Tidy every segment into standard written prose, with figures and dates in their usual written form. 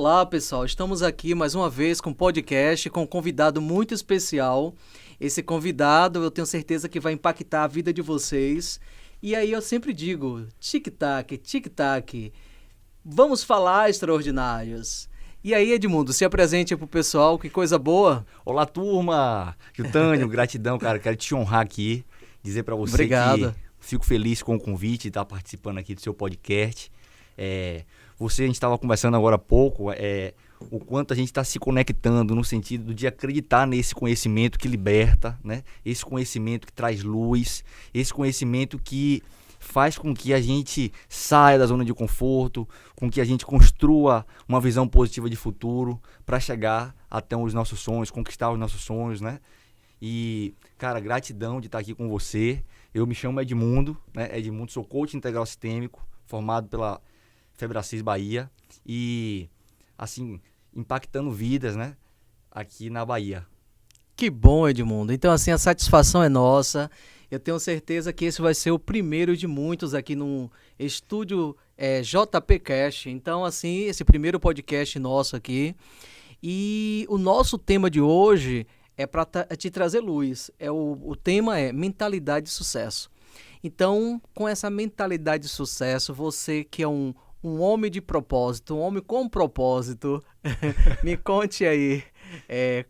Olá, pessoal. Estamos aqui mais uma vez com um podcast com um convidado muito especial. Esse convidado eu tenho certeza que vai impactar a vida de vocês. E aí eu sempre digo, tic-tac, tic-tac. Vamos falar, extraordinários. E aí, Edmundo, se apresente para o pessoal, que coisa boa. Olá, turma! Jutânio, gratidão, cara. Quero te honrar aqui, dizer para você Obrigado. que fico feliz com o convite de estar participando aqui do seu podcast. A gente estava conversando agora há pouco, o quanto a gente está se conectando no sentido de acreditar nesse conhecimento que liberta, né? Esse conhecimento que traz luz, esse conhecimento que faz com que a gente saia da zona de conforto, com que a gente construa uma visão positiva de futuro para chegar até os nossos sonhos, conquistar os nossos sonhos, né? E, cara, gratidão de estar aqui com você. Eu me chamo Edmundo, né? Edmundo, sou coach integral sistêmico, formado pela Febracis Bahia e, assim, impactando vidas, né? Aqui na Bahia. Que bom, Edmundo. Então, assim, a satisfação é nossa. Eu tenho certeza que esse vai ser o primeiro de muitos aqui no estúdio JP Cash. Então, assim, esse primeiro podcast nosso aqui. E o nosso tema de hoje é para te trazer luz. O tema é mentalidade de sucesso. Então, com essa mentalidade de sucesso, você que é um homem de propósito, um homem com propósito, me conte aí.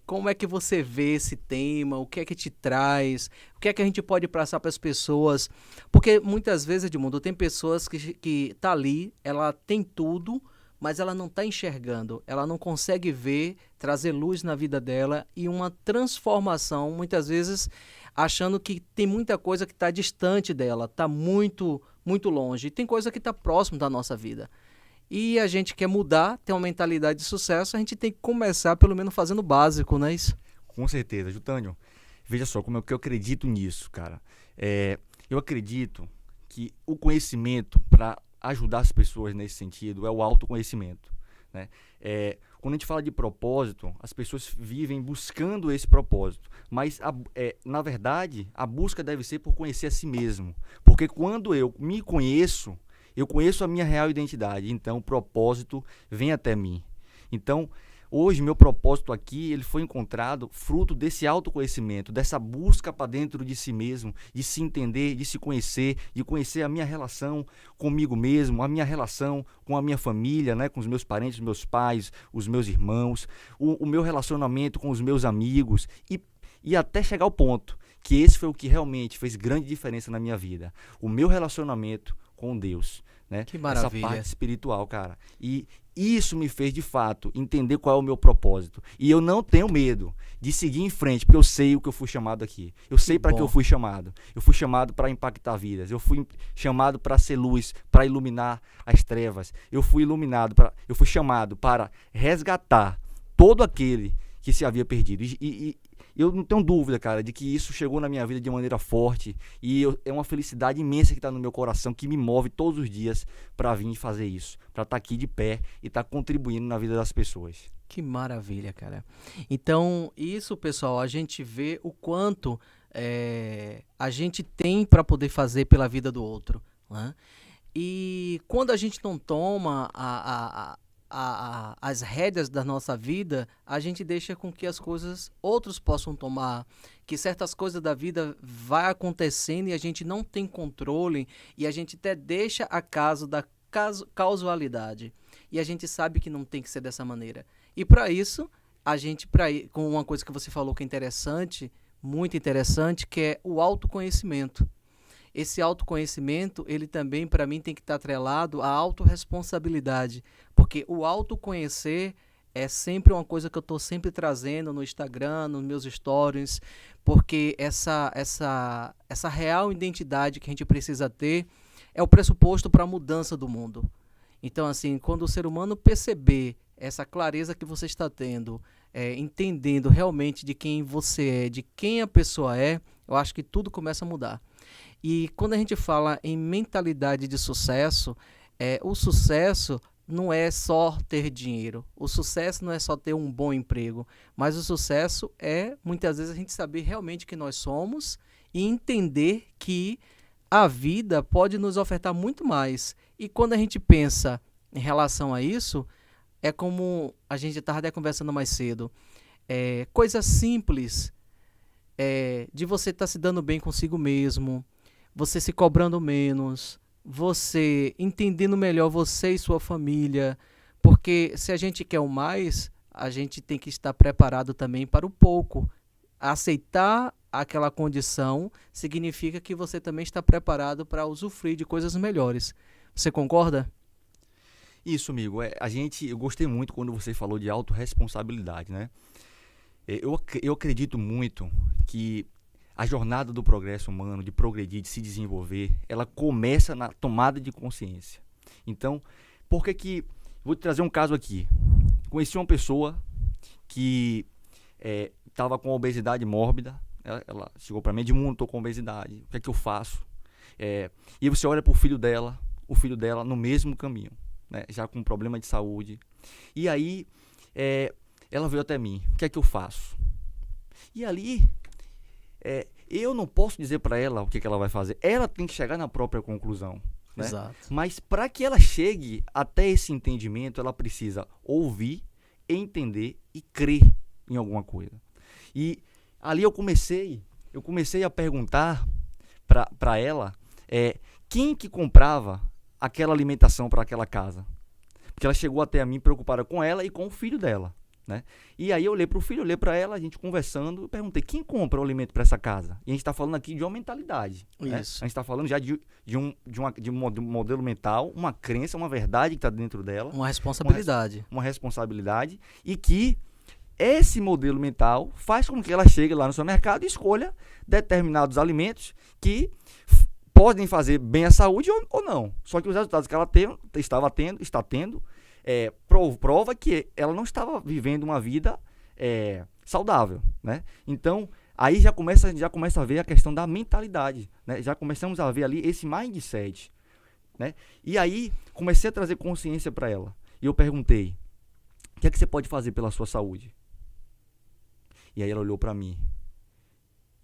Como é que você vê esse tema, o que é que te traz, o que é que a gente pode passar para as pessoas, porque muitas vezes, Edmundo, tem pessoas que tá ali, ela tem tudo, mas ela não está enxergando, ela não consegue ver, trazer luz na vida dela e uma transformação, muitas vezes achando que tem muita coisa que está distante dela, está muito, muito longe, e tem coisa que está próximo da nossa vida. E a gente quer mudar, ter uma mentalidade de sucesso, a gente tem que começar pelo menos fazendo o básico, não é isso? Com certeza. Jutânio, veja só como é que eu acredito nisso, cara. Eu acredito que o conhecimento para ajudar as pessoas nesse sentido é o autoconhecimento, né? Quando a gente fala de propósito, as pessoas vivem buscando esse propósito, mas na verdade a busca deve ser por conhecer a si mesmo, porque quando eu me conheço, eu conheço a minha real identidade, então o propósito vem até mim. Então, hoje, meu propósito aqui, ele foi encontrado fruto desse autoconhecimento, dessa busca para dentro de si mesmo, de se entender, de se conhecer, de conhecer a minha relação comigo mesmo, a minha relação com a minha família, né, com os meus parentes, meus pais, os meus irmãos, o meu relacionamento com os meus amigos e até chegar ao ponto que esse foi o que realmente fez grande diferença na minha vida. O meu relacionamento com Deus, né? Que maravilha. Essa parte espiritual, cara. E isso me fez, de fato, entender qual é o meu propósito. E eu não tenho medo de seguir em frente, porque eu sei o que eu fui chamado aqui. Eu sei para que eu fui chamado. Eu fui chamado para impactar vidas. Eu fui chamado para ser luz, para iluminar as trevas. Eu fui chamado para resgatar todo aquele que se havia perdido. E eu não tenho dúvida, cara, de que isso chegou na minha vida de maneira forte e é uma felicidade imensa que está no meu coração, que me move todos os dias para vir fazer isso, para estar aqui de pé e estar contribuindo na vida das pessoas. Que maravilha, cara. Então, isso, pessoal, a gente vê o quanto a gente tem para poder fazer pela vida do outro, né? E quando a gente não toma as rédeas da nossa vida, a gente deixa com que as coisas outros possam tomar, que certas coisas da vida vai acontecendo e a gente não tem controle e a gente até deixa a caso da causalidade. E a gente sabe que não tem que ser dessa maneira. E para isso, com uma coisa que você falou que é interessante, muito interessante, que é o autoconhecimento. Esse autoconhecimento, ele também, para mim, tem que estar atrelado à autorresponsabilidade, porque o autoconhecer é sempre uma coisa que eu estou sempre trazendo no Instagram, nos meus stories, porque essa real identidade que a gente precisa ter é o pressuposto para a mudança do mundo. Então, assim, quando o ser humano perceber essa clareza que você está tendo, entendendo realmente de quem você é, de quem a pessoa é, eu acho que tudo começa a mudar. E quando a gente fala em mentalidade de sucesso, o sucesso não é só ter dinheiro, o sucesso não é só ter um bom emprego, mas o sucesso é, muitas vezes, a gente saber realmente quem nós somos e entender que a vida pode nos ofertar muito mais. E quando a gente pensa em relação a isso, é como a gente estava até conversando mais cedo. Coisas simples, de você estar se dando bem consigo mesmo, você se cobrando menos, você entendendo melhor você e sua família, porque se a gente quer o mais, a gente tem que estar preparado também para o pouco. Aceitar aquela condição significa que você também está preparado para usufruir de coisas melhores. Você concorda? Isso, amigo. Eu gostei muito quando você falou de autorresponsabilidade, né? Eu acredito muito que a jornada do progresso humano, de progredir, de se desenvolver, ela começa na tomada de consciência. Então, por que que... Vou te trazer um caso aqui. Conheci uma pessoa que estava com obesidade mórbida. Ela chegou para mim: Edmundo, estou com obesidade, o que é que eu faço? E você olha para o filho dela no mesmo caminho, né, já com problema de saúde. E aí, ela veio até mim: o que é que eu faço? E ali, eu não posso dizer para ela o que ela vai fazer. Ela tem que chegar na própria conclusão. Né? Exato. Mas para que ela chegue até esse entendimento, ela precisa ouvir, entender e crer em alguma coisa. E ali eu comecei a perguntar para ela quem que comprava aquela alimentação para aquela casa. Porque ela chegou até a mim preocupada com ela e com o filho dela. Né? E aí eu olhei para o filho, olhei para ela, a gente conversando, eu perguntei: quem compra o alimento para essa casa? E a gente está falando aqui de uma mentalidade. Né? A gente está falando já de um modelo mental, uma crença, uma verdade que está dentro dela. Uma responsabilidade. Uma responsabilidade, e que esse modelo mental faz com que ela chegue lá no supermercado e escolha determinados alimentos que podem fazer bem à saúde ou não. Só que os resultados que ela está tendo, prova que ela não estava vivendo uma vida saudável, né? Então, aí já começa a ver a questão da mentalidade, né? Já começamos a ver ali esse mindset, né? E aí, comecei a trazer consciência para ela. E eu perguntei: o que é que você pode fazer pela sua saúde? E aí ela olhou para mim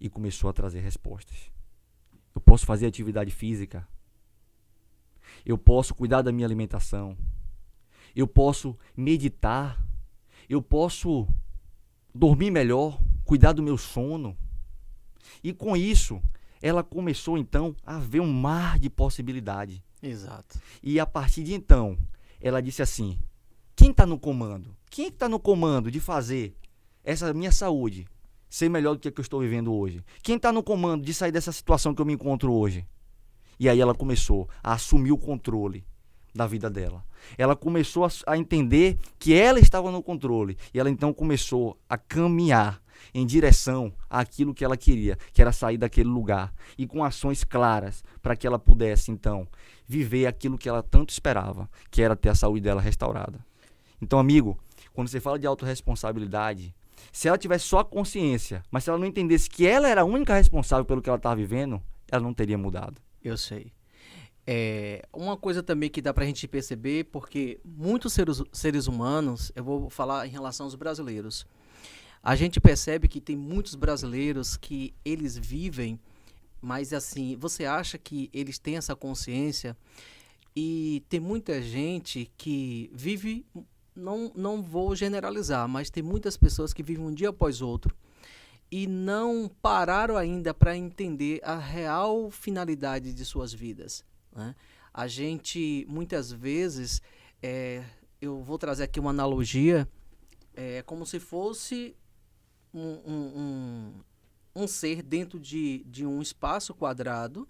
e começou a trazer respostas. Eu posso fazer atividade física. Eu posso cuidar da minha alimentação. Eu posso meditar. Eu posso dormir melhor, cuidar do meu sono. E com isso, ela começou então a ver um mar de possibilidade. Exato. E a partir de então, ela disse assim: quem está no comando? Quem está no comando de fazer essa minha saúde ser melhor do que a que eu estou vivendo hoje? Quem está no comando de sair dessa situação que eu me encontro hoje? E aí ela começou a assumir o controle da vida dela. Ela começou a entender que ela estava no controle. E ela então começou a caminhar em direção àquilo que ela queria, que era sair daquele lugar. E com ações claras para que ela pudesse então viver aquilo que ela tanto esperava, que era ter a saúde dela restaurada. Então, amigo, quando você fala de autorresponsabilidade, se ela tivesse só a consciência, mas se ela não entendesse que ela era a única responsável pelo que ela estava vivendo, ela não teria mudado. Eu sei. Uma coisa também que dá pra gente perceber, porque muitos seres humanos, eu vou falar em relação aos brasileiros, a gente percebe que tem muitos brasileiros que eles vivem, mas assim, você acha que eles têm essa consciência, e tem muita gente que vive, não vou generalizar, mas tem muitas pessoas que vivem um dia após outro e não pararam ainda para entender a real finalidade de suas vidas. Né? A gente, muitas vezes, eu vou trazer aqui uma analogia, como se fosse um ser dentro de um espaço quadrado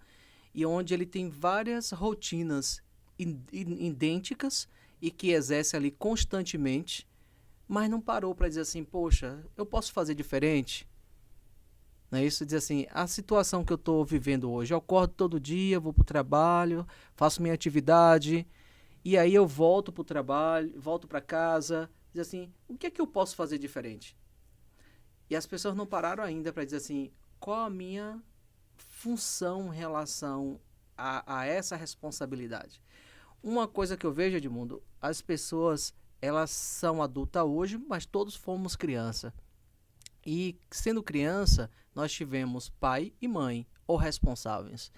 e onde ele tem várias rotinas idênticas e que exerce ali constantemente, mas não parou para dizer assim: poxa, eu posso fazer diferente? Não é isso? Dizer assim, a situação que eu estou vivendo hoje, eu acordo todo dia, vou para o trabalho, faço minha atividade, e aí eu volto para o trabalho, volto para casa, dizer assim, o que é que eu posso fazer diferente? E as pessoas não pararam ainda para dizer assim, qual a minha função em relação a essa responsabilidade? Uma coisa que eu vejo, Edmundo, as pessoas, elas são adultas hoje, mas todos fomos criança. E sendo criança, nós tivemos pai e mãe, ou responsáveis.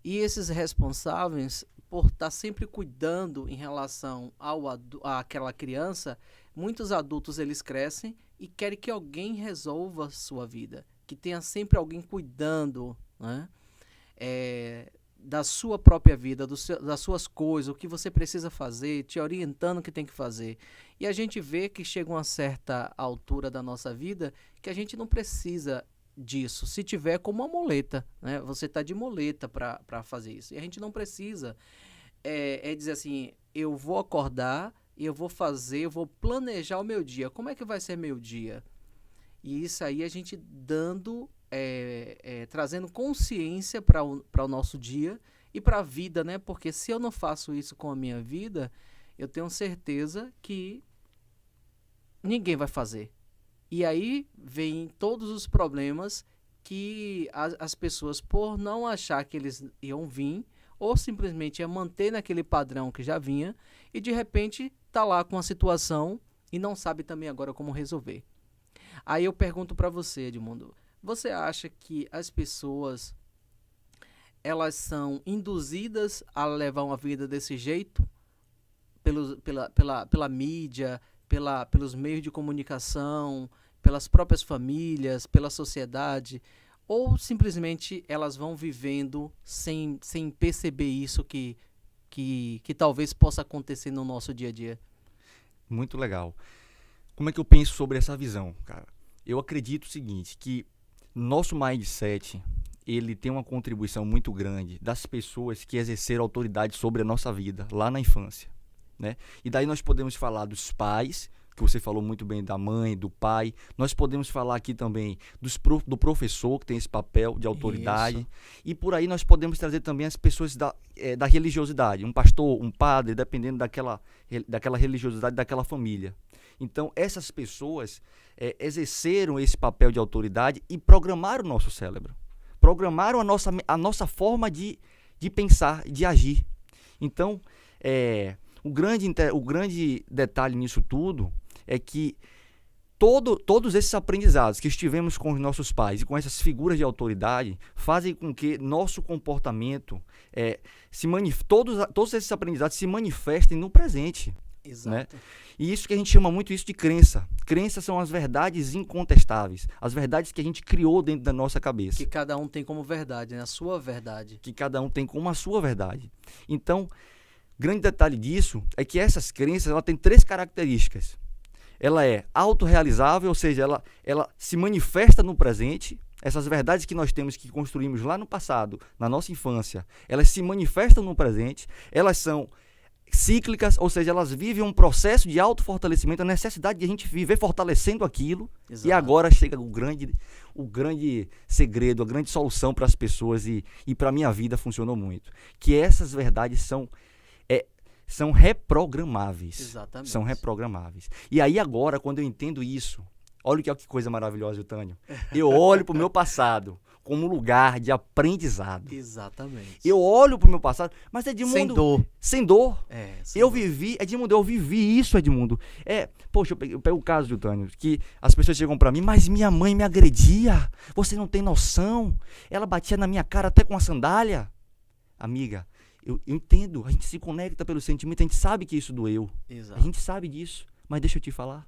E esses responsáveis, por estar sempre cuidando em relação àquela criança, muitos adultos eles crescem e querem que alguém resolva a sua vida, que tenha sempre alguém cuidando, né? Da sua própria vida, das suas coisas, o que você precisa fazer, te orientando o que tem que fazer. E a gente vê que chega uma certa altura da nossa vida que a gente não precisa disso. Se tiver como uma muleta, né? Você está de muleta para fazer isso. E a gente não precisa dizer assim, eu vou acordar e eu vou fazer, eu vou planejar o meu dia. Como é que vai ser meu dia? E isso aí a gente trazendo consciência para o nosso dia e para a vida, né? Porque se eu não faço isso com a minha vida, eu tenho certeza que ninguém vai fazer. E aí vem todos os problemas que as pessoas, por não achar que eles iam vir, ou simplesmente ia manter naquele padrão que já vinha, e de repente tá lá com a situação e não sabe também agora como resolver. Aí eu pergunto para você, Edmundo, você acha que as pessoas elas são induzidas a levar uma vida desse jeito pela mídia, pelos meios de comunicação, pelas próprias famílias, pela sociedade, ou simplesmente elas vão vivendo sem perceber isso que talvez possa acontecer no nosso dia a dia? Muito legal. Como é que eu penso sobre essa visão, cara? Eu acredito o seguinte, que nosso mindset, ele tem uma contribuição muito grande das pessoas que exerceram autoridade sobre a nossa vida, lá na infância, né? E daí nós podemos falar dos pais, que você falou muito bem da mãe, do pai. Nós podemos falar aqui também do professor, que tem esse papel de autoridade. Isso. E por aí nós podemos trazer também as pessoas da religiosidade. Um pastor, um padre, dependendo daquela religiosidade daquela família. Então, essas pessoas exerceram esse papel de autoridade e programaram o nosso cérebro. Programaram a nossa forma de pensar, de agir. Então, o grande detalhe nisso tudo é que todos esses aprendizados que estivemos com os nossos pais e com essas figuras de autoridade fazem com que nosso comportamento, todos esses aprendizados se manifestem no presente. Exato. Né? E isso que a gente chama muito isso de crença. Crenças são as verdades incontestáveis, as verdades que a gente criou dentro da nossa cabeça. Que cada um tem como verdade, né? A sua verdade. Que cada um tem como a sua verdade. Então, grande detalhe disso é que essas crenças ela tem 3 características. Ela é autorrealizável, ou seja, ela se manifesta no presente. Essas verdades que nós temos, que construímos lá no passado, na nossa infância, elas se manifestam no presente. Elas são cíclicas, ou seja, elas vivem um processo de autofortalecimento, a necessidade de a gente viver fortalecendo aquilo. Exato. E agora chega o grande segredo, a grande solução para as pessoas e para a minha vida funcionou muito. Que essas verdades são reprogramáveis. Exatamente. São reprogramáveis. E aí agora, quando eu entendo isso, olha que coisa maravilhosa, Tânio. Eu olho para o meu passado como lugar de aprendizado. Exatamente. Eu olho para o meu passado, mas Edmundo... Sem dor. Sem dor. Eu vivi isso, Edmundo. Poxa, eu pego o caso de Tânio, que as pessoas chegam para mim, mas minha mãe me agredia. Você não tem noção. Ela batia na minha cara até com a sandália. Amiga, eu entendo, a gente se conecta pelo sentimento, a gente sabe que isso doeu. Exato. A gente sabe disso, mas deixa eu te falar.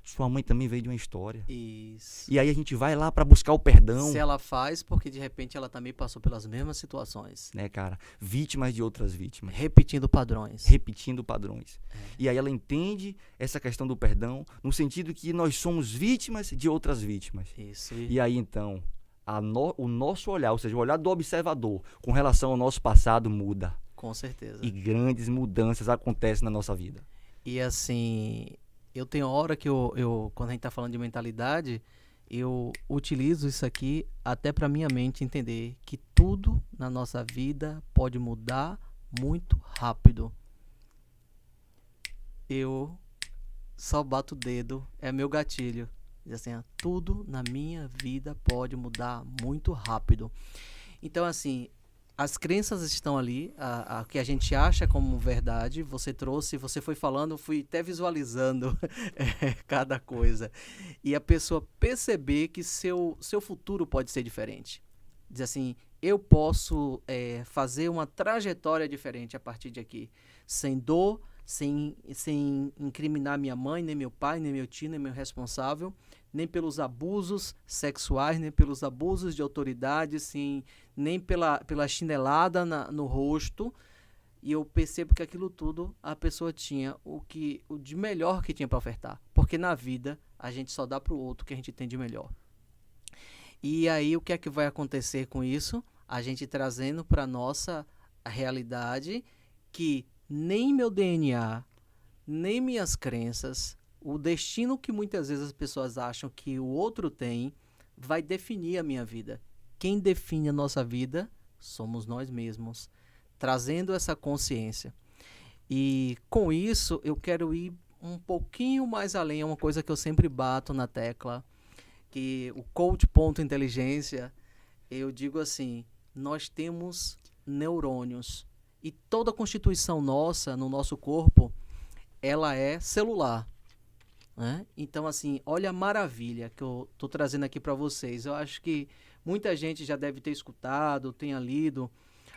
Sua mãe também veio de uma história. Isso. E aí a gente vai lá para buscar o perdão. Se ela faz, porque de repente ela também passou pelas mesmas situações. Né, cara? Vítimas de outras vítimas. Repetindo padrões. E aí ela entende essa questão do perdão no sentido que nós somos vítimas de outras vítimas. Isso. E aí então... o nosso olhar, ou seja, o olhar do observador com relação ao nosso passado muda. Com certeza. E grandes mudanças acontecem na nossa vida. E assim, eu tenho hora que quando a gente está falando de mentalidade, eu utilizo isso aqui até para minha mente entender que tudo na nossa vida pode mudar muito rápido. Eu só bato o dedo, é meu gatilho. Diz assim, tudo na minha vida pode mudar muito rápido. Então, assim, as crenças estão ali, a que a gente acha como verdade. Você trouxe, você foi falando, eu fui até visualizando cada coisa. E a pessoa perceber que seu futuro pode ser diferente. Diz assim, eu posso fazer uma trajetória diferente a partir de aqui, sem dor, sem incriminar minha mãe, nem meu pai, nem meu tio, nem meu responsável, nem pelos abusos sexuais, nem pelos abusos de autoridade, sim, nem pela chinelada no rosto. E eu percebo que aquilo tudo a pessoa tinha o de melhor que tinha para ofertar. Porque na vida a gente só dá para o outro o que a gente tem de melhor. E aí o que é que vai acontecer com isso? A gente trazendo para nossa realidade que nem meu DNA, nem minhas crenças, o destino que muitas vezes as pessoas acham que o outro tem, vai definir a minha vida. Quem define a nossa vida somos nós mesmos, trazendo essa consciência. E com isso eu quero ir um pouquinho mais além, é uma coisa que eu sempre bato na tecla, que o coach.inteligência, eu digo assim, nós temos neurônios e toda a constituição nossa, no nosso corpo, ela é celular, né? Então, assim, olha a maravilha que eu estou trazendo aqui para vocês. Eu acho que muita gente já deve ter escutado, tenha lido.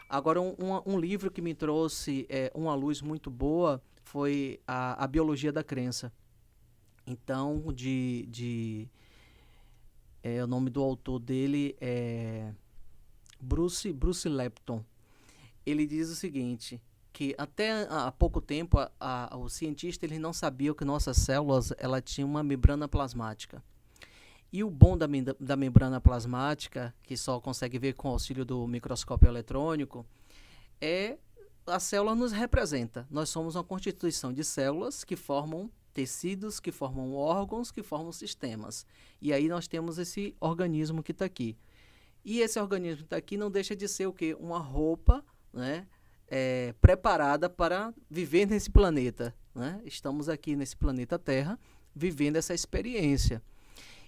Agora, um livro que me trouxe uma luz muito boa foi a Biologia da Crença. Então, o nome do autor dele é Bruce Lipton. Ele diz o seguinte, que até há pouco tempo o cientista ele não sabia que nossas células ela tinha uma membrana plasmática. E o bom da membrana plasmática, que só consegue ver com o auxílio do microscópio eletrônico, a célula nos representa. Nós somos uma constituição de células que formam tecidos, que formam órgãos, que formam sistemas. E aí nós temos esse organismo que está aqui. E esse organismo que está aqui não deixa de ser o quê? Uma roupa, né, preparada para viver nesse planeta, né? Estamos aqui nesse planeta Terra, vivendo essa experiência.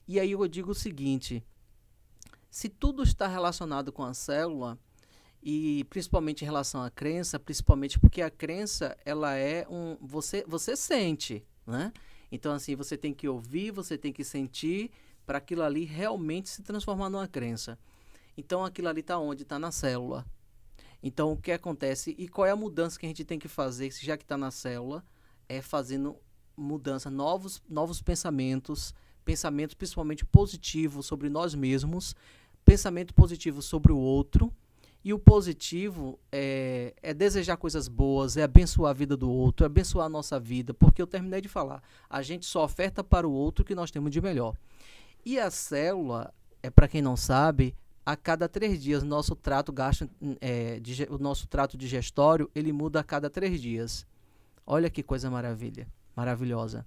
E aí eu digo o seguinte, se tudo está relacionado com a célula, e principalmente em relação à crença, principalmente porque a crença, ela é você sente, né? Então, assim, você tem que ouvir, você tem que sentir para aquilo ali realmente se transformar numa crença. Então, aquilo ali está onde? Está na célula. Então, o que acontece e qual é a mudança que a gente tem que fazer, já que está na célula, é fazendo mudança, novos pensamentos principalmente positivos sobre nós mesmos, pensamento positivo sobre o outro. E o positivo é desejar coisas boas, é abençoar a vida do outro, é abençoar a nossa vida, porque eu terminei de falar, a gente só oferta para o outro o que nós temos de melhor. E a célula, para quem não sabe, a cada 3 dias, o nosso trato digestório, ele muda a cada 3 dias. Olha que coisa maravilhosa.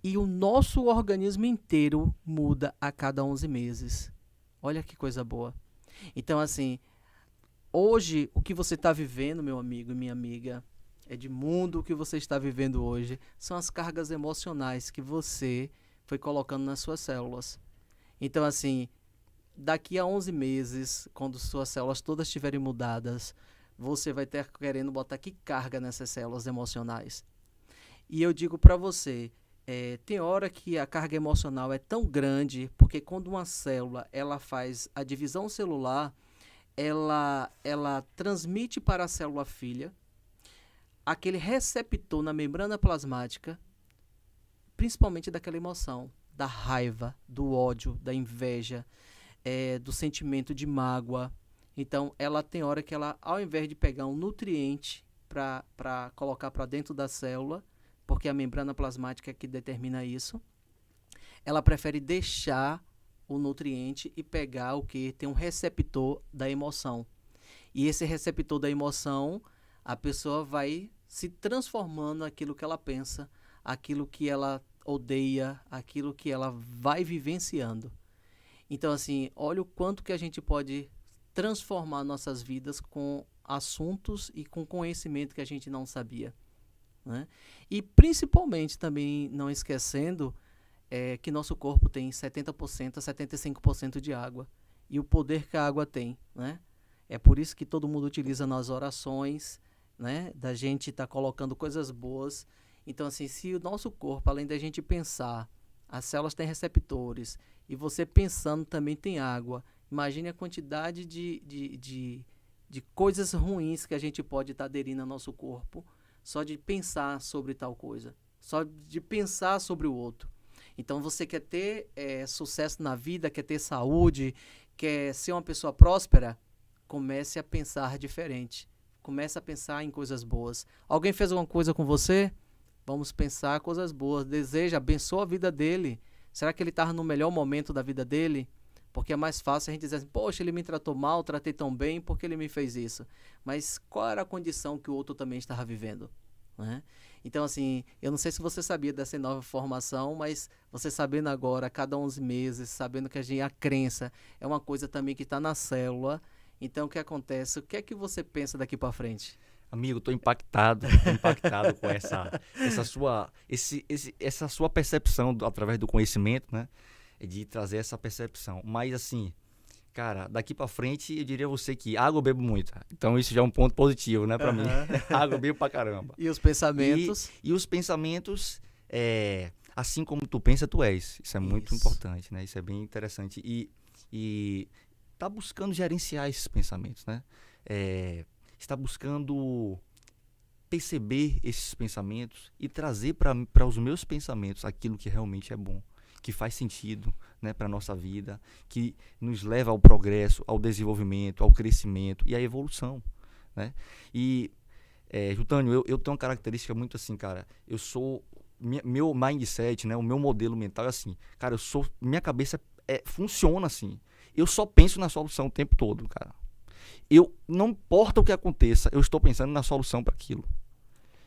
E o nosso organismo inteiro muda a cada 11 meses. Olha que coisa boa. Então, assim, hoje, o que você está vivendo, meu amigo e minha amiga, de mundo, o que você está vivendo hoje, são as cargas emocionais que você foi colocando nas suas células. Então, assim, daqui a 11 meses, quando suas células todas estiverem mudadas, você vai ter querendo botar que carga nessas células emocionais. E eu digo para você, tem hora que a carga emocional é tão grande, porque quando uma célula ela faz a divisão celular, ela transmite para a célula filha aquele receptor na membrana plasmática, principalmente daquela emoção, da raiva, do ódio, da inveja, do sentimento de mágoa. Então, ela tem hora que ela, ao invés de pegar um nutriente para colocar para dentro da célula, porque a membrana plasmática é que determina isso, ela prefere deixar o nutriente e pegar o que? Tem um receptor da emoção. E esse receptor da emoção, a pessoa vai se transformando naquilo que ela pensa, aquilo que ela odeia, aquilo que ela vai vivenciando. Então, assim, olha o quanto que a gente pode transformar nossas vidas com assuntos e com conhecimento que a gente não sabia, né? E principalmente também não esquecendo que nosso corpo tem 70% a 75% de água e o poder que a água tem, né? É por isso que todo mundo utiliza nas orações, né? Da gente estar colocando coisas boas. Então, assim, se o nosso corpo, além da gente pensar, as células têm receptores e você pensando também tem água Imagine a quantidade de coisas ruins que a gente pode estar aderindo ao nosso corpo só de pensar sobre tal coisa, só de pensar sobre o outro. Então, você quer ter sucesso na vida, quer ter saúde, quer ser uma pessoa próspera? Comece a pensar diferente. Comece a pensar em coisas boas. Alguém fez alguma coisa com você? Vamos pensar coisas boas. Deseja, abençoa a vida dele. Será que ele estava no melhor momento da vida dele? Porque é mais fácil a gente dizer assim, poxa, ele me tratou mal, tratei tão bem, por que ele me fez isso? Mas qual era a condição que o outro também estava vivendo? Né? Então, assim, eu não sei se você sabia dessa nova formação, mas você sabendo agora, a cada 11 meses, sabendo que a crença é uma coisa também que está na célula. Então, o que acontece? O que é que você pensa daqui para frente? Amigo, tô impactado com essa sua percepção através do conhecimento, né? De trazer essa percepção. Mas assim, cara, daqui pra frente eu diria a você que água eu bebo muito. Então isso já é um ponto positivo, né, pra mim. Água eu bebo pra caramba. E os pensamentos? E os pensamentos, assim como tu pensa, tu és. Isso é muito importante, né? Isso é bem interessante. E tá buscando gerenciar esses pensamentos, né? Está buscando perceber esses pensamentos e trazer para os meus pensamentos aquilo que realmente é bom, que faz sentido, né, para a nossa vida, que nos leva ao progresso, ao desenvolvimento, ao crescimento e à evolução, né? E, Júlio, eu tenho uma característica muito assim, cara, eu sou, meu mindset, né, o meu modelo mental é assim, cara, minha cabeça funciona assim, eu só penso na solução o tempo todo, cara. Não importa o que aconteça, eu estou pensando na solução para aquilo.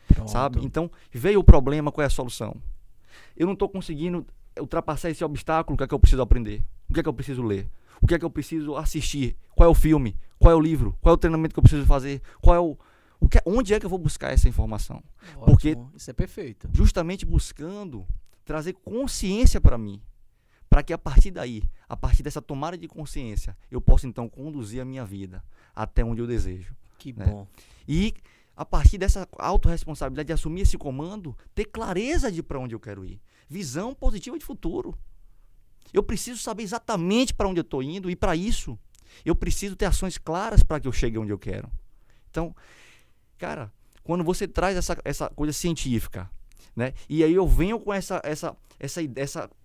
Pronto. Sabe? Então, veio o problema, qual é a solução? Eu não estou conseguindo ultrapassar esse obstáculo, o que é que eu preciso aprender? O que é que eu preciso ler? O que é que eu preciso assistir? Qual é o filme? Qual é o livro? Qual é o treinamento que eu preciso fazer? Onde é que eu vou buscar essa informação? Ótimo, porque isso é perfeito. Justamente buscando trazer consciência para mim, para que a partir daí, a partir dessa tomada de consciência, eu possa então conduzir a minha vida até onde eu desejo. Que né? bom. E a partir dessa autorresponsabilidade de assumir esse comando, ter clareza de para onde eu quero ir. Visão positiva de futuro. Eu preciso saber exatamente para onde eu estou indo e para isso eu preciso ter ações claras para que eu chegue onde eu quero. Então, cara, quando você traz essa coisa científica, né? E aí eu venho com essa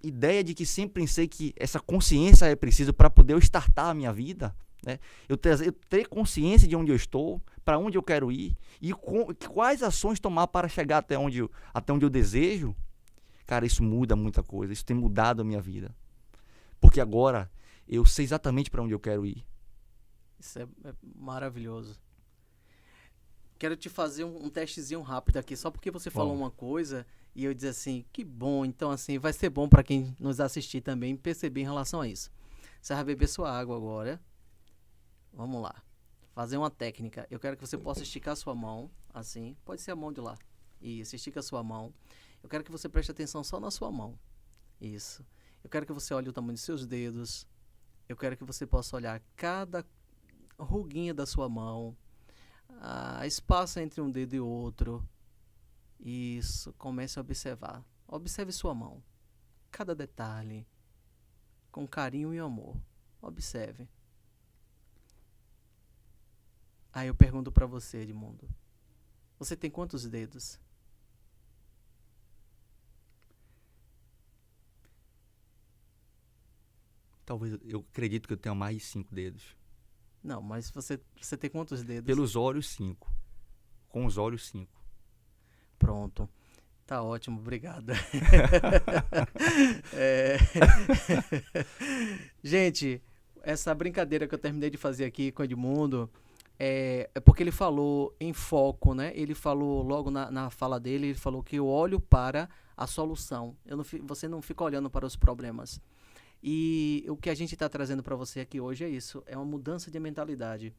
ideia de que sempre pensei que essa consciência é preciso para poder eu startar a minha vida, né? Eu ter consciência de onde eu estou, para onde eu quero ir e quais ações tomar para chegar até onde eu desejo. Cara, isso muda muita coisa, isso tem mudado a minha vida. Porque agora eu sei exatamente para onde eu quero ir. Isso é maravilhoso. Quero te fazer um testezinho rápido aqui, só porque você falou uma coisa e eu disse assim, que bom, então assim, vai ser bom para quem nos assistir também perceber em relação a isso. Você vai beber sua água agora. Vamos lá. Fazer uma técnica. Eu quero que você possa esticar sua mão, assim, pode ser a mão de lá. Isso, estica a sua mão. Eu quero que você preste atenção só na sua mão. Isso. Eu quero que você olhe o tamanho dos seus dedos. Eu quero que você possa olhar cada ruguinha da sua mão. Espaço entre um dedo e outro. Isso. Comece a observar. Observe sua mão. Cada detalhe. Com carinho e amor. Observe. Aí eu pergunto pra você, Edmundo. Você tem quantos dedos? Talvez, eu acredito que eu tenha mais de 5 dedos. Não, mas você tem quantos dedos? Pelos olhos, 5. Com os olhos, 5. Pronto. Tá ótimo, obrigado. Gente, essa brincadeira que eu terminei de fazer aqui com o Edmundo é porque ele falou em foco, né? Ele falou logo na fala dele, ele falou que eu olho para a solução. Você não fica olhando para os problemas. E o que a gente está trazendo para você aqui hoje é isso, é uma mudança de mentalidade.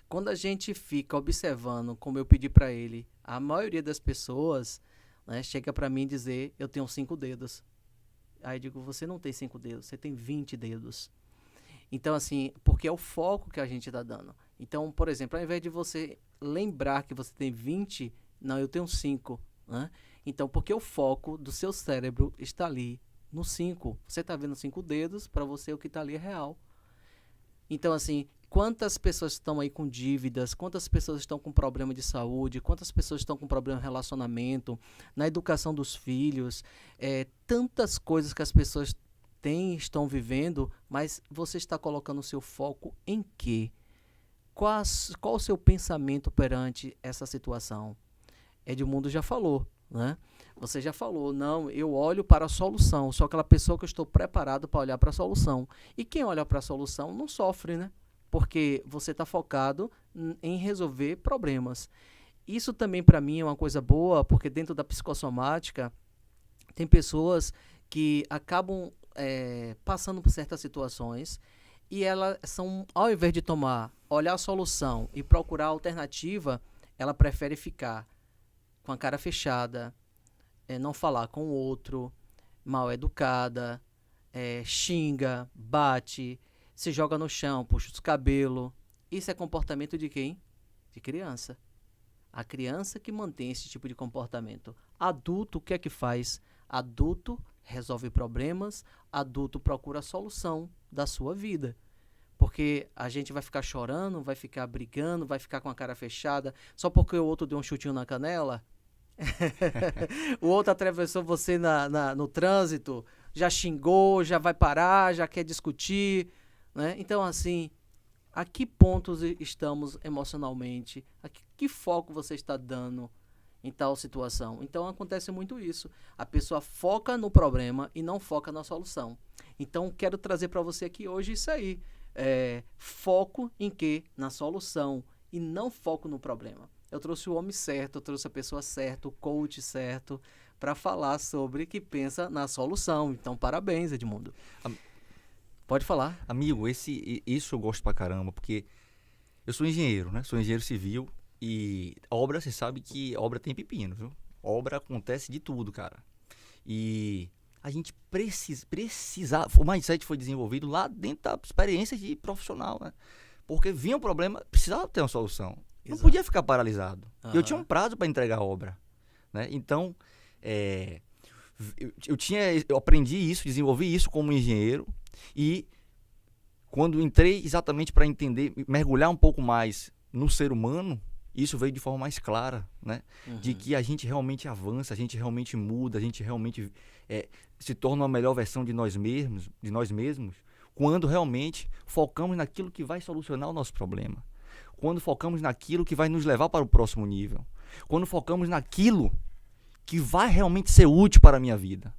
Quando a gente fica observando, como eu pedi para ele, a maioria das pessoas, né, chega para mim e dizer, eu tenho 5 dedos. Aí eu digo, você não tem 5 dedos, você tem 20 dedos. Então, assim, porque é o foco que a gente está dando. Então, por exemplo, ao invés de você lembrar que você tem 20, não, eu tenho 5. Né? Então, porque o foco do seu cérebro está ali no 5. Você está vendo 5 dedos, para você o que está ali é real. Então, assim, quantas pessoas estão aí com dívidas, quantas pessoas estão com problema de saúde, quantas pessoas estão com problema de relacionamento, na educação dos filhos, tantas coisas que as pessoas têm, estão vivendo, mas você está colocando o seu foco em quê? Qual o seu pensamento perante essa situação? Edmundo já falou, né? Você já falou, não, eu olho para a solução, sou aquela pessoa que eu estou preparado para olhar para a solução. E quem olha para a solução não sofre, né? Porque você está focado em resolver problemas. Isso também para mim é uma coisa boa, porque dentro da psicossomática tem pessoas que acabam passando por certas situações e elas são, ao invés de olhar a solução e procurar a alternativa, ela prefere ficar com a cara fechada, não falar com o outro, mal educada, xinga, bate, se joga no chão, puxa os cabelos. Isso é comportamento de quem? De criança. A criança que mantém esse tipo de comportamento. Adulto, o que é que faz? Adulto resolve problemas, adulto procura a solução da sua vida. Porque a gente vai ficar chorando, vai ficar brigando, vai ficar com a cara fechada, só porque o outro deu um chutinho na canela? O outro atravessou você no trânsito, já xingou, já vai parar, já quer discutir, né? Então, assim, a que pontos estamos emocionalmente? Que foco você está dando em tal situação? Então, acontece muito isso. A pessoa foca no problema e não foca na solução. Então, quero trazer para você aqui hoje isso aí. Foco em quê? Na solução e não foco no problema. Eu trouxe o homem certo, eu trouxe a pessoa certa, o coach certo, para falar sobre que pensa na solução. Então, parabéns, Edmundo. Pode falar. Amigo, isso eu gosto pra caramba, porque eu sou engenheiro, né? Sou engenheiro civil e obra, você sabe que obra tem pepino, viu? Obra acontece de tudo, cara. E a gente precisava, o mindset foi desenvolvido lá dentro da experiência de profissional, né? Porque vinha um problema, precisava ter uma solução. Não podia ficar paralisado. Eu tinha um prazo para entregar a obra, né? Então, eu aprendi isso, desenvolvi isso como engenheiro e quando entrei exatamente para entender, mergulhar um pouco mais no ser humano, isso veio de forma mais clara, né? De que a gente realmente avança, a gente realmente muda, a gente realmente se torna uma melhor versão de nós mesmos, quando realmente focamos naquilo que vai solucionar o nosso problema. Quando focamos naquilo que vai nos levar para o próximo nível. Quando focamos naquilo que vai realmente ser útil para a minha vida.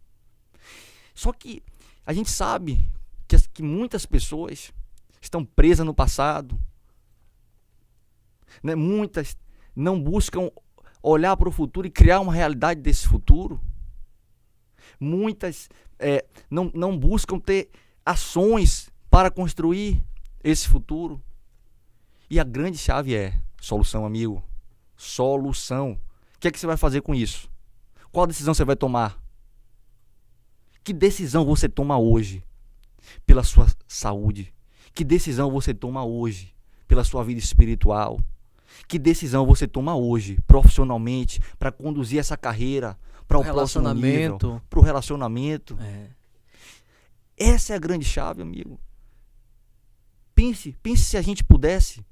Só que a gente sabe que muitas pessoas estão presas no passado. Né? Muitas não buscam olhar para o futuro e criar uma realidade desse futuro. Muitas não buscam ter ações para construir esse futuro. E a grande chave é solução, amigo. Solução. O que é que você vai fazer com isso? Qual decisão você vai tomar? Que decisão você toma hoje pela sua saúde? Que decisão você toma hoje pela sua vida espiritual? Que decisão você toma hoje profissionalmente para conduzir essa carreira para o próximo nível, para o relacionamento? Essa é a grande chave, amigo. Pense se a gente pudesse,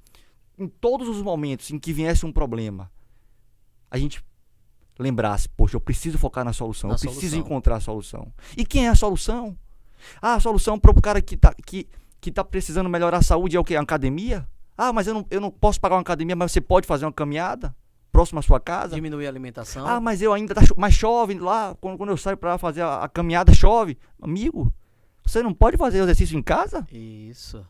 em todos os momentos em que viesse um problema, a gente lembrasse, poxa, eu preciso focar na solução, eu preciso encontrar a solução. E quem é a solução? A solução para o cara que tá precisando melhorar a saúde é o quê? A academia? Mas eu não posso pagar uma academia, mas você pode fazer uma caminhada próximo à sua casa? Diminuir a alimentação. Mas eu ainda mas chove lá, quando eu saio para fazer a caminhada, chove. Amigo, você não pode fazer exercício em casa? Isso.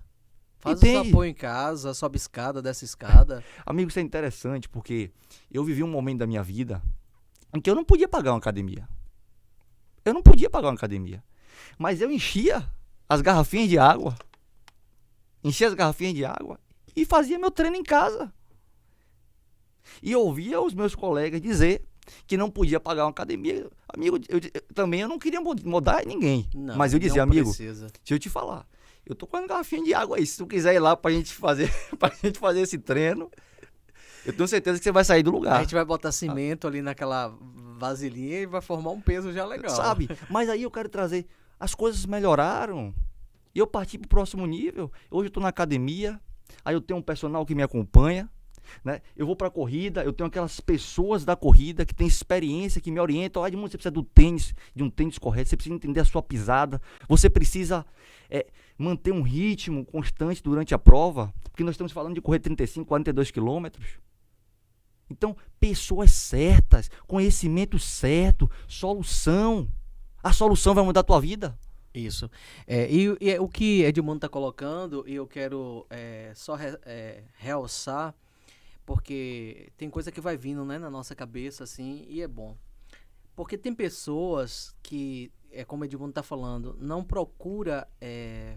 Faz os apoio em casa, sobe escada, desce escada. Amigo, isso é interessante, porque eu vivi um momento da minha vida em que eu não podia pagar uma academia. Mas eu enchia as garrafinhas de água. E fazia meu treino em casa. E ouvia os meus colegas dizer que não podia pagar uma academia. Amigo, eu não queria mudar ninguém. Não, mas eu dizia, amigo, precisa. Deixa eu te falar. Eu tô com uma garrafinha de água aí. Se tu quiser ir lá pra gente fazer esse treino, eu tenho certeza que você vai sair do lugar. A gente vai botar cimento ali naquela vasilhinha e vai formar um peso já legal. Sabe? Mas aí eu quero trazer. As coisas melhoraram. E eu parti para o próximo nível. Hoje eu estou na academia, aí eu tenho um personal que me acompanha, né? Eu vou para a corrida, eu tenho aquelas pessoas da corrida que têm experiência, que me orientam. Olha, Edmundo, você precisa do tênis, de um tênis correto, você precisa entender a sua pisada, você precisa manter um ritmo constante durante a prova, porque nós estamos falando de correr 35, 42 quilômetros. Então, pessoas certas, conhecimento certo, solução. A solução vai mudar a tua vida. Isso. E o que Edmundo está colocando, e eu quero só realçar, porque tem coisa que vai vindo, né, na nossa cabeça, assim, e é bom. Porque tem pessoas que, como o Edmundo está falando, não procura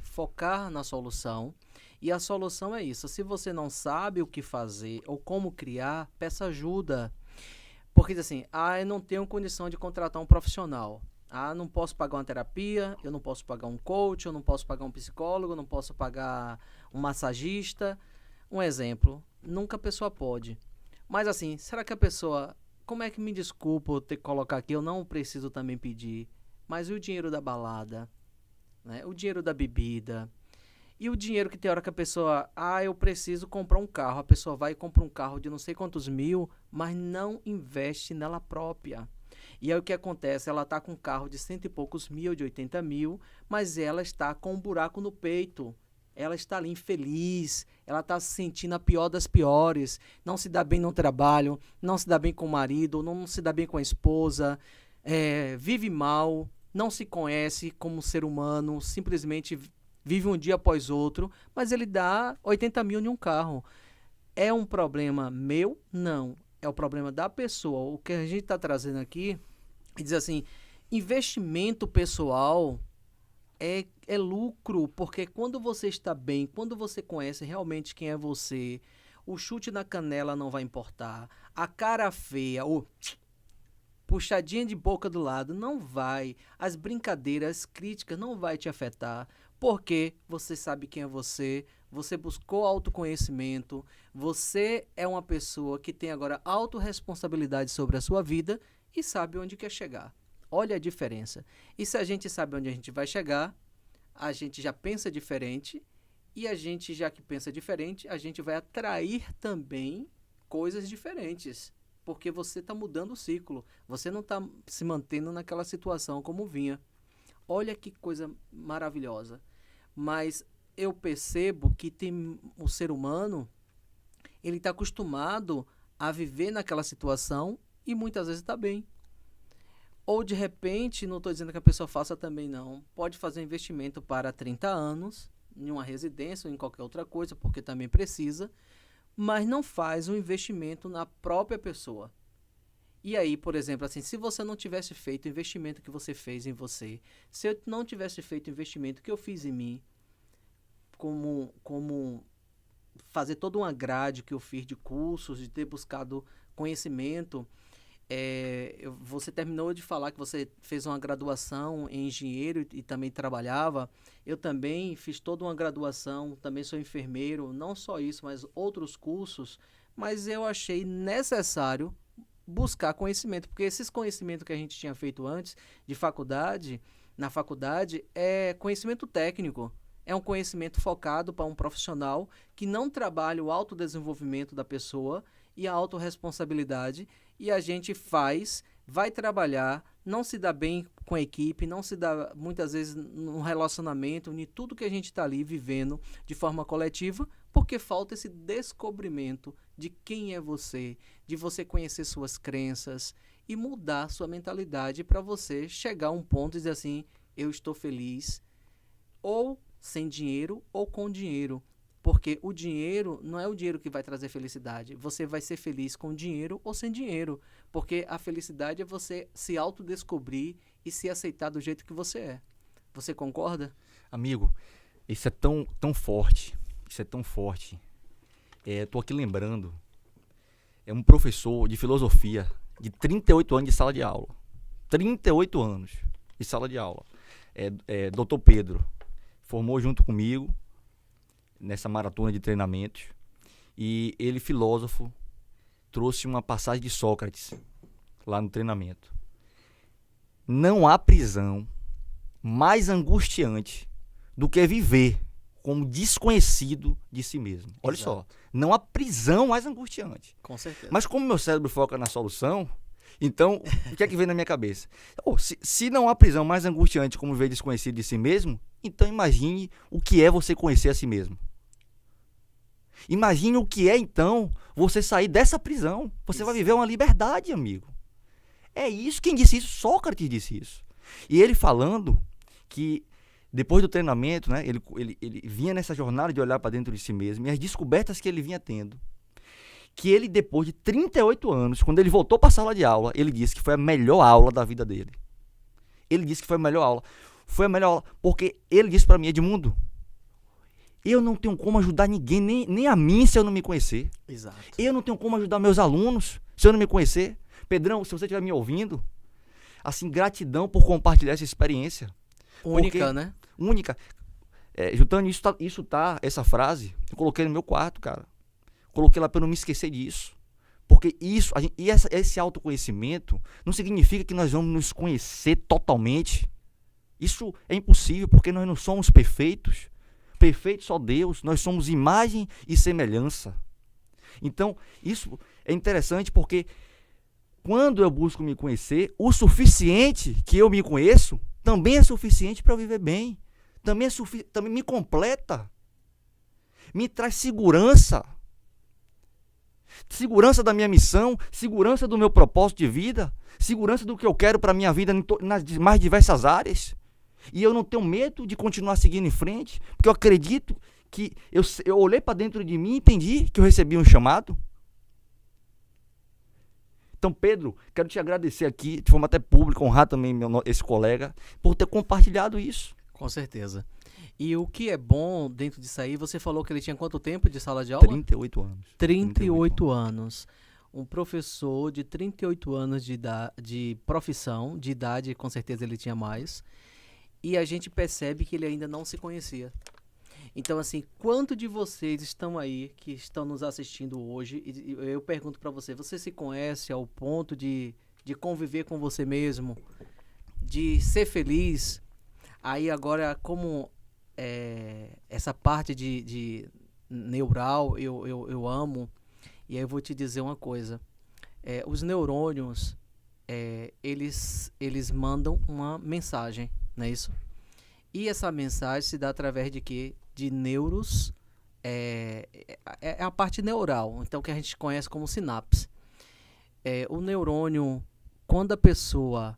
focar na solução. E a solução é isso. Se você não sabe o que fazer ou como criar, peça ajuda. Porque diz assim, eu não tenho condição de contratar um profissional. Não posso pagar uma terapia, eu não posso pagar um coach, eu não posso pagar um psicólogo, eu não posso pagar um massagista. Um exemplo, nunca a pessoa pode. Mas assim, será que a pessoa... Como é que me desculpa eu ter que colocar aqui, eu não preciso também pedir. Mas e o dinheiro da balada? Né? O dinheiro da bebida? E o dinheiro que tem hora que a pessoa... eu preciso comprar um carro. A pessoa vai e compra um carro de não sei quantos mil, mas não investe nela própria. E aí o que acontece? Ela está com um carro de 100 e poucos mil, de 80 mil, mas ela está com um buraco no peito. Ela está ali infeliz, ela está se sentindo a pior das piores, não se dá bem no trabalho, não se dá bem com o marido, não se dá bem com a esposa, vive mal, não se conhece como ser humano, simplesmente vive um dia após outro, mas ele dá 80 mil em um carro. É um problema meu? Não. É o problema da pessoa. O que a gente está trazendo aqui, diz assim, investimento pessoal é lucro, porque quando você está bem, quando você conhece realmente quem é você, o chute na canela não vai importar, a cara feia, o puxadinha de boca do lado não vai, as brincadeiras, críticas não vai te afetar, porque você sabe quem é você buscou autoconhecimento, você é uma pessoa que tem agora autorresponsabilidade sobre a sua vida e sabe onde quer chegar. Olha a diferença. E se a gente sabe onde a gente vai chegar, a gente já pensa diferente, e a gente, já que pensa diferente, a gente vai atrair também coisas diferentes, porque você está mudando o ciclo, você não está se mantendo naquela situação como vinha. Olha que coisa maravilhosa. Mas eu percebo que tem o ser humano, ele está acostumado a viver naquela situação e muitas vezes está bem. Ou de repente, não estou dizendo que a pessoa faça também não, pode fazer um investimento para 30 anos, em uma residência ou em qualquer outra coisa, porque também precisa, mas não faz um investimento na própria pessoa. E aí, por exemplo, assim, se você não tivesse feito o investimento que você fez em você, se eu não tivesse feito o investimento que eu fiz em mim, como fazer toda uma grade que eu fiz de cursos, de ter buscado conhecimento, você terminou de falar que você fez uma graduação em engenheiro e também trabalhava. Eu também fiz toda uma graduação, também sou enfermeiro, não só isso, mas outros cursos, mas eu achei necessário buscar conhecimento, porque esses conhecimentos que a gente tinha feito antes de faculdade, na faculdade, é conhecimento técnico, é um conhecimento focado para um profissional que não trabalha o autodesenvolvimento da pessoa e a autorresponsabilidade, e a gente vai trabalhar, não se dá bem com a equipe, não se dá muitas vezes no relacionamento, em tudo que a gente está ali vivendo de forma coletiva, porque falta esse descobrimento de quem é você, de você conhecer suas crenças e mudar sua mentalidade para você chegar a um ponto e dizer assim, eu estou feliz, ou sem dinheiro ou com dinheiro. Porque o dinheiro não é o dinheiro que vai trazer felicidade. Você vai ser feliz com dinheiro ou sem dinheiro. Porque a felicidade é você se autodescobrir e se aceitar do jeito que você é. Você concorda? Amigo, isso é tão forte. Isso é tão forte. Tô aqui lembrando. É um professor de filosofia de 38 anos de sala de aula. 38 anos de sala de aula. Dr. Pedro. Formou junto comigo nessa maratona de treinamentos, e ele, filósofo, trouxe uma passagem de Sócrates lá no treinamento. Não há prisão mais angustiante do que viver como desconhecido de si mesmo. Olha só, não há prisão mais angustiante. Com certeza. Mas como meu cérebro foca na solução, então, o que é que vem na minha cabeça? Se não há prisão mais angustiante como viver desconhecido de si mesmo, então imagine o que é você conhecer a si mesmo. Imagine o que é, então, você sair dessa prisão. Você vai viver uma liberdade, amigo. É isso. Quem disse isso? Sócrates disse isso. E ele falando que depois do treinamento, né, ele vinha nessa jornada de olhar para dentro de si mesmo e as descobertas que ele vinha tendo. Que ele, depois de 38 anos, quando ele voltou para a sala de aula, ele disse que foi a melhor aula da vida dele. Ele disse que foi a melhor aula. Foi a melhor aula porque ele disse para mim: Edmundo, eu não tenho como ajudar ninguém, nem a mim, se eu não me conhecer. Exato. Eu não tenho como ajudar meus alunos, se eu não me conhecer. Pedrão, se você estiver me ouvindo, assim, gratidão por compartilhar essa experiência. Única, né? Única. Jutânio, essa frase, eu coloquei no meu quarto, cara. Coloquei lá para eu não me esquecer disso. Porque esse autoconhecimento não significa que nós vamos nos conhecer totalmente. Isso é impossível, porque nós não somos perfeitos. Perfeito só Deus. Nós somos imagem e semelhança. Então, isso é interessante porque quando eu busco me conhecer, o suficiente que eu me conheço também é suficiente para eu viver bem. Também me completa. Me traz segurança. Segurança da minha missão, segurança do meu propósito de vida, segurança do que eu quero para a minha vida nas mais diversas áreas. E eu não tenho medo de continuar seguindo em frente, porque eu acredito que eu olhei para dentro de mim e entendi que eu recebi um chamado. Então, Pedro, quero te agradecer aqui, de forma até pública, honrar também esse colega, por ter compartilhado isso. Com certeza. E o que é bom dentro disso aí, você falou que ele tinha quanto tempo de sala de aula? 38 anos. 38 anos. Um professor de 38 anos de profissão, de idade, com certeza ele tinha mais. E a gente percebe que ele ainda não se conhecia. Então, assim, quanto de vocês estão aí, que estão nos assistindo hoje, e eu pergunto para você se conhece ao ponto de conviver com você mesmo, de ser feliz? Aí agora, como essa parte de neural eu amo, e aí eu vou te dizer uma coisa. Os neurônios, eles mandam uma mensagem, não é isso? E essa mensagem se dá através de quê? De neuros, é a parte neural, então que a gente conhece como sinapse. O neurônio, quando a pessoa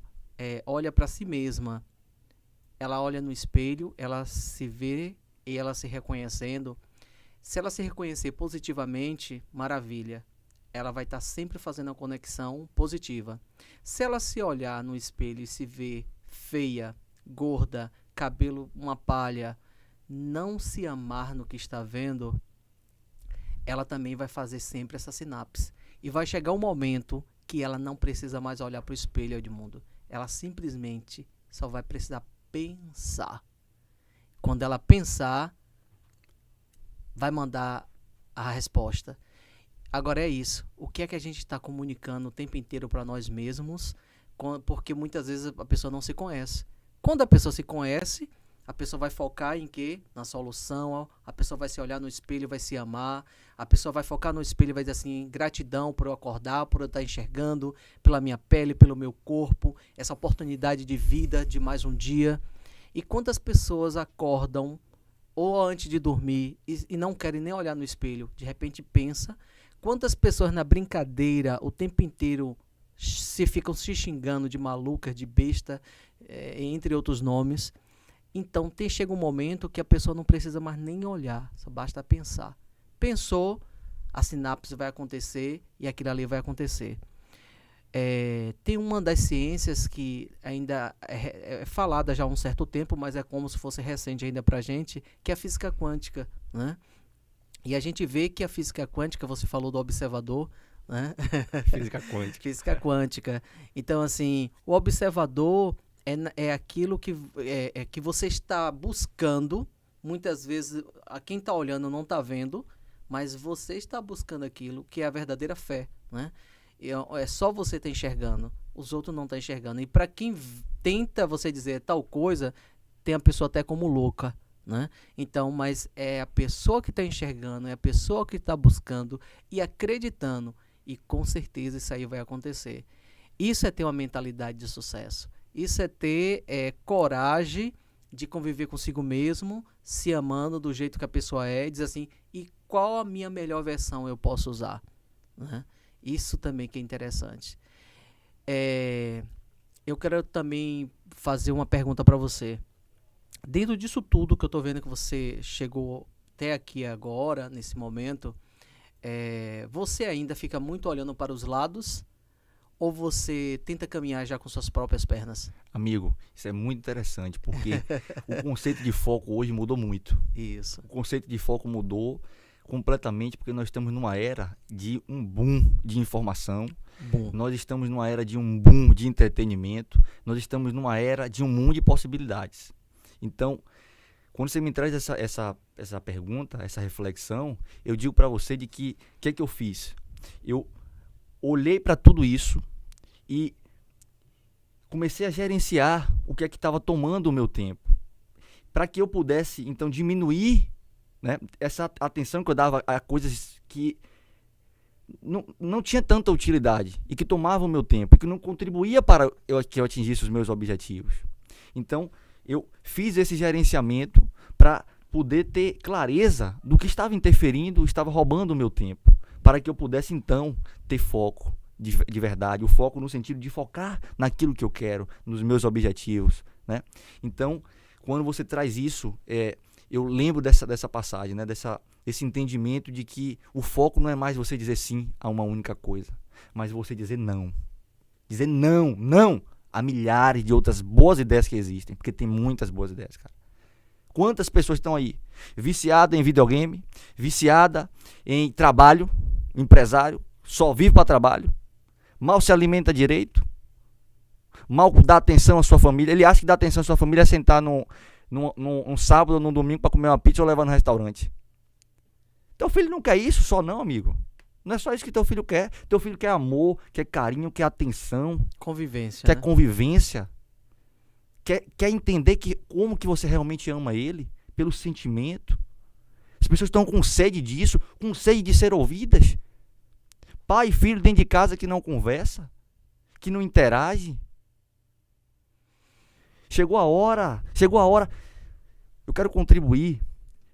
olha para si mesma, ela olha no espelho, ela se vê e ela se reconhecendo. Se ela se reconhecer positivamente, maravilha. Ela vai estar sempre fazendo a conexão positiva. Se ela se olhar no espelho e se ver feia, gorda, cabelo uma palha, não se amar no que está vendo, ela também vai fazer sempre essa sinapse. E vai chegar um momento que ela não precisa mais olhar para o espelho, Edmundo. Ela simplesmente só vai precisar pensar. Quando ela pensar, vai mandar a resposta. Agora é isso. O que é que a gente está comunicando o tempo inteiro para nós mesmos? Porque muitas vezes a pessoa não se conhece. Quando a pessoa se conhece, a pessoa vai focar em quê? Na solução. A pessoa vai se olhar no espelho e vai se amar. A pessoa vai focar no espelho e vai dizer assim: gratidão por eu acordar, por eu estar enxergando, pela minha pele, pelo meu corpo, essa oportunidade de vida, de mais um dia. E quantas pessoas acordam ou antes de dormir e não querem nem olhar no espelho, de repente pensa. Quantas pessoas na brincadeira o tempo inteiro ficam se xingando de maluca, de besta, entre outros nomes. Então chega um momento que a pessoa não precisa mais nem olhar, só basta pensar. Pensou, a sinapse vai acontecer e aquilo ali vai acontecer. Tem uma das ciências que ainda é falada já há um certo tempo, mas é como se fosse recente ainda pra gente, que é a física quântica, né? E a gente vê que a física quântica, você falou do observador, né? Física quântica. Física quântica. Então, assim, o observador é aquilo que você está buscando. Muitas vezes, quem está olhando não está vendo, mas você está buscando aquilo que é a verdadeira fé, né? É só você estar enxergando, os outros não estão enxergando. E para quem tenta você dizer tal coisa, tem a pessoa até como louca, né? Então, mas é a pessoa que está enxergando, é a pessoa que está buscando e acreditando, e com certeza isso aí vai acontecer. Isso é ter uma mentalidade de sucesso. Isso é ter coragem de conviver consigo mesmo, se amando do jeito que a pessoa é, e dizer assim, e qual a minha melhor versão eu posso usar, né? Isso também que é interessante. Eu quero também fazer uma pergunta para você. Dentro disso tudo que eu estou vendo que você chegou até aqui agora, nesse momento, você ainda fica muito olhando para os lados ou você tenta caminhar já com suas próprias pernas? Amigo, isso é muito interessante, porque o conceito de foco hoje mudou muito. Isso. O conceito de foco mudou completamente, porque nós estamos numa era de um boom de informação. Bom. Nós estamos numa era de um boom de entretenimento. Nós estamos numa era de um mundo de possibilidades. Então, quando você me traz essa pergunta, essa reflexão, eu digo para você de que o que é que eu fiz? Eu olhei para tudo isso e comecei a gerenciar o que é que estava tomando o meu tempo, para que eu pudesse, então, diminuir, né, essa atenção que eu dava a coisas que não tinha tanta utilidade e que tomavam o meu tempo, e que não contribuía para que eu atingisse os meus objetivos. Então, eu fiz esse gerenciamento para poder ter clareza do que estava interferindo, estava roubando o meu tempo, para que eu pudesse, então, ter foco de verdade, o foco no sentido de focar naquilo que eu quero, nos meus objetivos, né? Então, quando você traz isso, eu lembro dessa passagem, né? Desse entendimento de que o foco não é mais você dizer sim a uma única coisa, mas você dizer não. Dizer não a milhares de outras boas ideias que existem, porque tem muitas boas ideias, cara. Quantas pessoas estão aí viciadas em videogame, viciada em trabalho, empresário, só vive para trabalho, mal se alimenta direito, mal dá atenção à sua família. Ele acha que dá atenção à sua família é sentar num sábado ou num domingo para comer uma pizza ou levar no restaurante. Teu filho não quer isso só não, amigo. Não é só isso que teu filho quer. Teu filho quer amor, quer carinho, quer atenção. Convivência, quer né? Convivência. Quer entender como que você realmente ama ele, pelo sentimento. As pessoas estão com sede disso, com sede de ser ouvidas. Pai e filho dentro de casa que não conversa, que não interage. Chegou a hora. Eu quero contribuir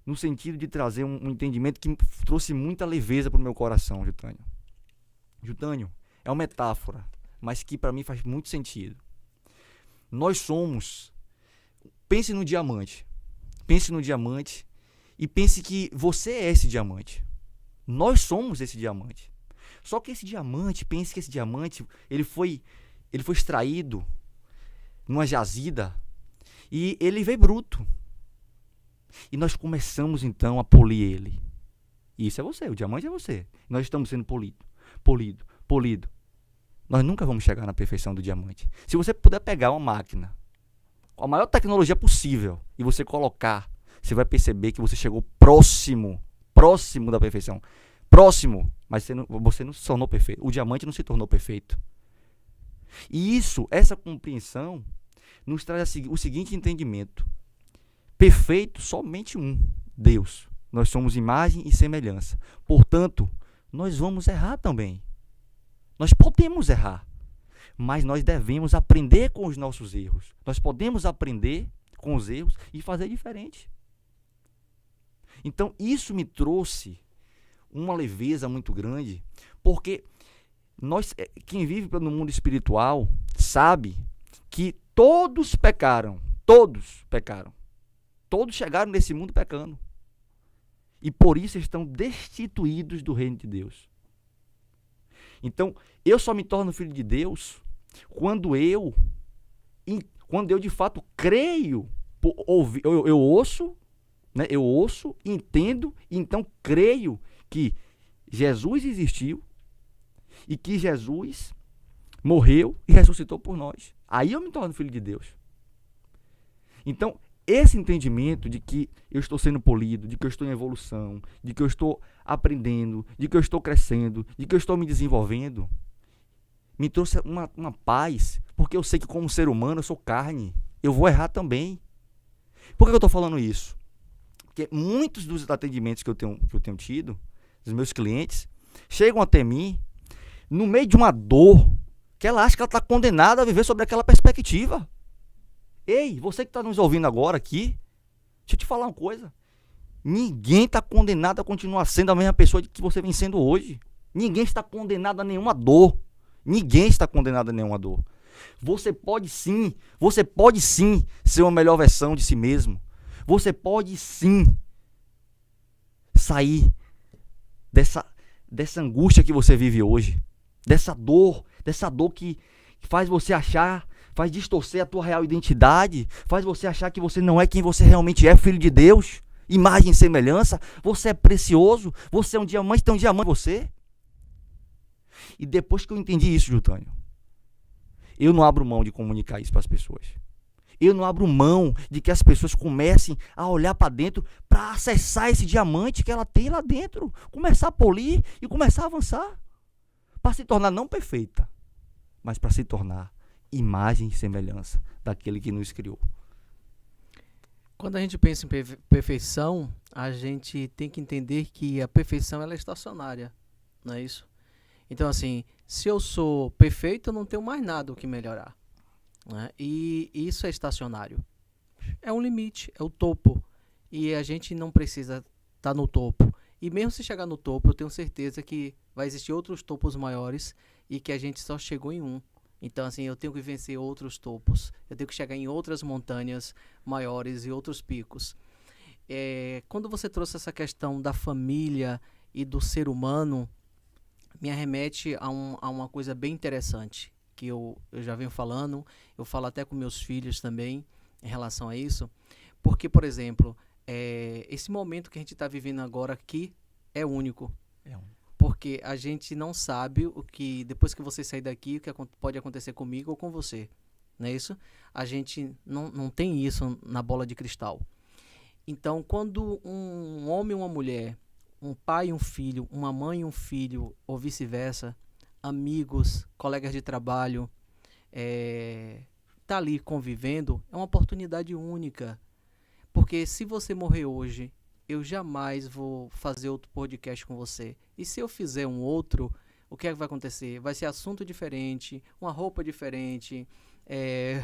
no sentido de trazer um entendimento que trouxe muita leveza para o meu coração, Jutânio. Jutânio, é uma metáfora, mas que para mim faz muito sentido. Nós somos... Pense no diamante. Pense no diamante e pense que você é esse diamante. Nós somos esse diamante. Só que esse diamante, pense que esse diamante, ele foi extraído numa jazida e ele veio bruto. E nós começamos então a polir ele. E isso é você, o diamante é você. Nós estamos sendo polido. Nós nunca vamos chegar na perfeição do diamante. Se você puder pegar uma máquina, a maior tecnologia possível, e você colocar, você vai perceber que você chegou próximo da perfeição. Próximo, mas você não se tornou perfeito. O diamante não se tornou perfeito. E essa compreensão, nos traz o seguinte entendimento. Perfeito somente um, Deus. Nós somos imagem e semelhança. Portanto, nós vamos errar também. Nós podemos errar, mas nós devemos aprender com os nossos erros. Nós podemos aprender com os erros e fazer diferente. Então, isso me trouxe uma leveza muito grande, porque quem vive no mundo espiritual sabe que todos pecaram. Todos chegaram nesse mundo pecando. E por isso estão destituídos do reino de Deus. Então, eu só me torno filho de Deus quando eu de fato creio, eu ouço, né? Eu ouço, entendo, e então creio que Jesus existiu e que Jesus morreu e ressuscitou por nós. Aí eu me torno filho de Deus. Então, esse entendimento de que eu estou sendo polido, de que eu estou em evolução, de que eu estou aprendendo, de que eu estou crescendo, de que eu estou me desenvolvendo, me trouxe uma paz, porque eu sei que como ser humano eu sou carne, eu vou errar também. Por que eu estou falando isso? Porque muitos dos atendimentos que eu tenho tido, dos meus clientes, chegam até mim no meio de uma dor que ela acha que ela está condenada a viver sobre aquela perspectiva. Ei, você que está nos ouvindo agora aqui, deixa eu te falar uma coisa. Ninguém está condenado a continuar sendo a mesma pessoa que você vem sendo hoje. Ninguém está condenado a nenhuma dor. Ninguém está condenado a nenhuma dor. Você pode sim ser uma melhor versão de si mesmo. Você pode sim sair dessa angústia que você vive hoje. Dessa dor que faz você achar, faz distorcer a tua real identidade, faz você achar que você não é quem você realmente é, filho de Deus, imagem e semelhança. Você é precioso, você é um diamante, tem um diamante em você. E depois que eu entendi isso, Júlio, eu não abro mão de comunicar isso para as pessoas. Eu não abro mão de que as pessoas comecem a olhar para dentro para acessar esse diamante que ela tem lá dentro. Começar a polir e começar a avançar. Para se tornar não perfeita, mas para se tornar imagem e semelhança daquele que nos criou. Quando a gente pensa em perfeição, a gente tem que entender que a perfeição ela é estacionária, não é isso? Então, assim, se eu sou perfeito, eu não tenho mais nada o que melhorar, né? E isso é estacionário. É um limite, é o topo. E a gente não precisa estar no topo. E mesmo se chegar no topo, eu tenho certeza que vai existir outros topos maiores e que a gente só chegou em um. Então, assim, eu tenho que vencer outros topos. Eu tenho que chegar em outras montanhas maiores e outros picos. Quando você trouxe essa questão da família e do ser humano, me arremete a uma coisa bem interessante, que eu já venho falando, eu falo até com meus filhos também em relação a isso, porque, por exemplo, esse momento que a gente está vivendo agora aqui é único. Porque a gente não sabe o que, depois que você sair daqui, o que pode acontecer comigo ou com você, não é isso? A gente não tem isso na bola de cristal. Então, quando um homem e uma mulher, um pai e um filho, uma mãe e um filho, ou vice-versa, amigos, colegas de trabalho, tá ali convivendo, é uma oportunidade única. Porque se você morrer hoje, eu jamais vou fazer outro podcast com você. E se eu fizer um outro, o que é que vai acontecer? Vai ser assunto diferente, uma roupa diferente,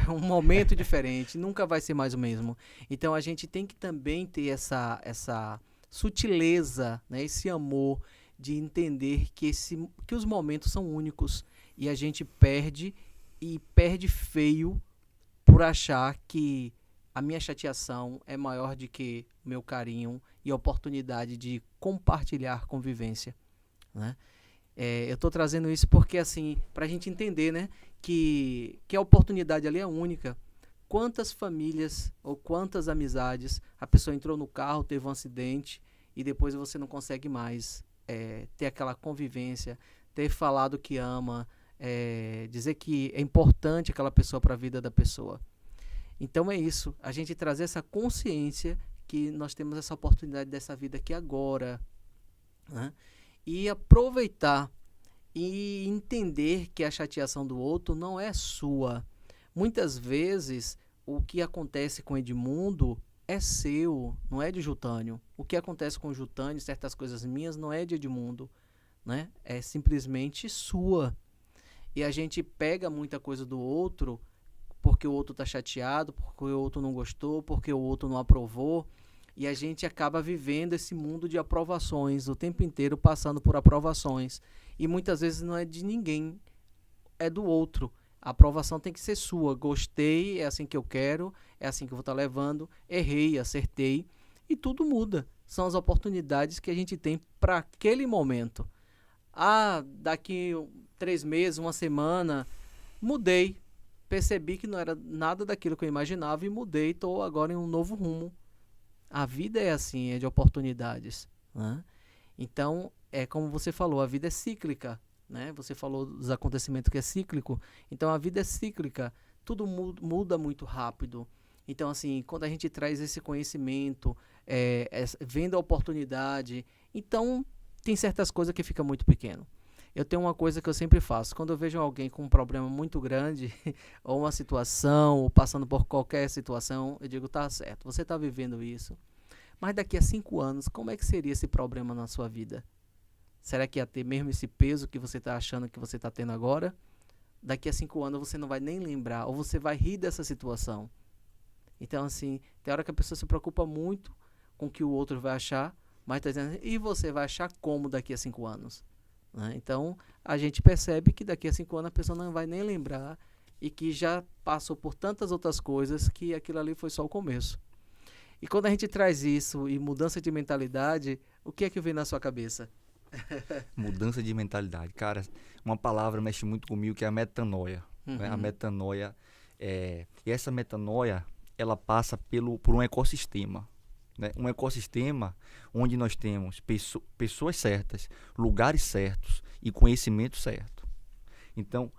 um momento diferente, nunca vai ser mais o mesmo. Então a gente tem que também ter essa sutileza, né, esse amor de entender que os momentos são únicos e a gente perde feio por achar que a minha chateação é maior do que o meu carinho e a oportunidade de compartilhar convivência, né? Eu estou trazendo isso porque, assim, para a gente entender, né, que a oportunidade ali é única. Quantas famílias ou quantas amizades a pessoa entrou no carro, teve um acidente e depois você não consegue mais ter aquela convivência, ter falado que ama, dizer que é importante aquela pessoa para a vida da pessoa. Então é isso, a gente trazer essa consciência que nós temos essa oportunidade dessa vida aqui agora, né? E aproveitar e entender que a chateação do outro não é sua. Muitas vezes o que acontece com Edmundo é seu, não é de Júlio. O que acontece com Júlio, certas coisas minhas, não é de Edmundo, né? É simplesmente sua. E a gente pega muita coisa do outro porque o outro está chateado, porque o outro não gostou, porque o outro não aprovou, e a gente acaba vivendo esse mundo de aprovações, o tempo inteiro passando por aprovações, e muitas vezes não é de ninguém, é do outro. A aprovação tem que ser sua. Gostei, é assim que eu quero, é assim que eu vou estar levando, errei, acertei, e tudo muda. São as oportunidades que a gente tem para aquele momento. Daqui 3 meses, uma semana, mudei. Percebi que não era nada daquilo que eu imaginava e mudei, estou agora em um novo rumo. A vida é assim, é de oportunidades, né? Então, como você falou, a vida é cíclica, né? Você falou dos acontecimentos que é cíclico, então a vida é cíclica, tudo muda muito rápido. Então, assim, quando a gente traz esse conhecimento, vendo a oportunidade, então tem certas coisas que ficam muito pequeno. Eu tenho uma coisa que eu sempre faço. Quando eu vejo alguém com um problema muito grande, ou uma situação, ou passando por qualquer situação, eu digo, tá certo, você está vivendo isso, mas daqui a 5 anos, como é que seria esse problema na sua vida? Será que ia ter mesmo esse peso que você está achando que você está tendo agora? Daqui a 5 anos você não vai nem lembrar, ou você vai rir dessa situação. Então, assim, tem hora que a pessoa se preocupa muito com o que o outro vai achar, mas está dizendo, e você vai achar como daqui a 5 anos? Né? Então, a gente percebe que daqui a 5 anos a pessoa não vai nem lembrar e que já passou por tantas outras coisas que aquilo ali foi só o começo. E quando a gente traz isso e mudança de mentalidade, o que é que vem na sua cabeça? Mudança de mentalidade. Cara, uma palavra mexe muito comigo que é a metanoia. Né? A metanoia, e essa metanoia, ela passa por um ecossistema. Né? Um ecossistema onde nós temos pessoas certas, lugares certos e conhecimento certo. Então,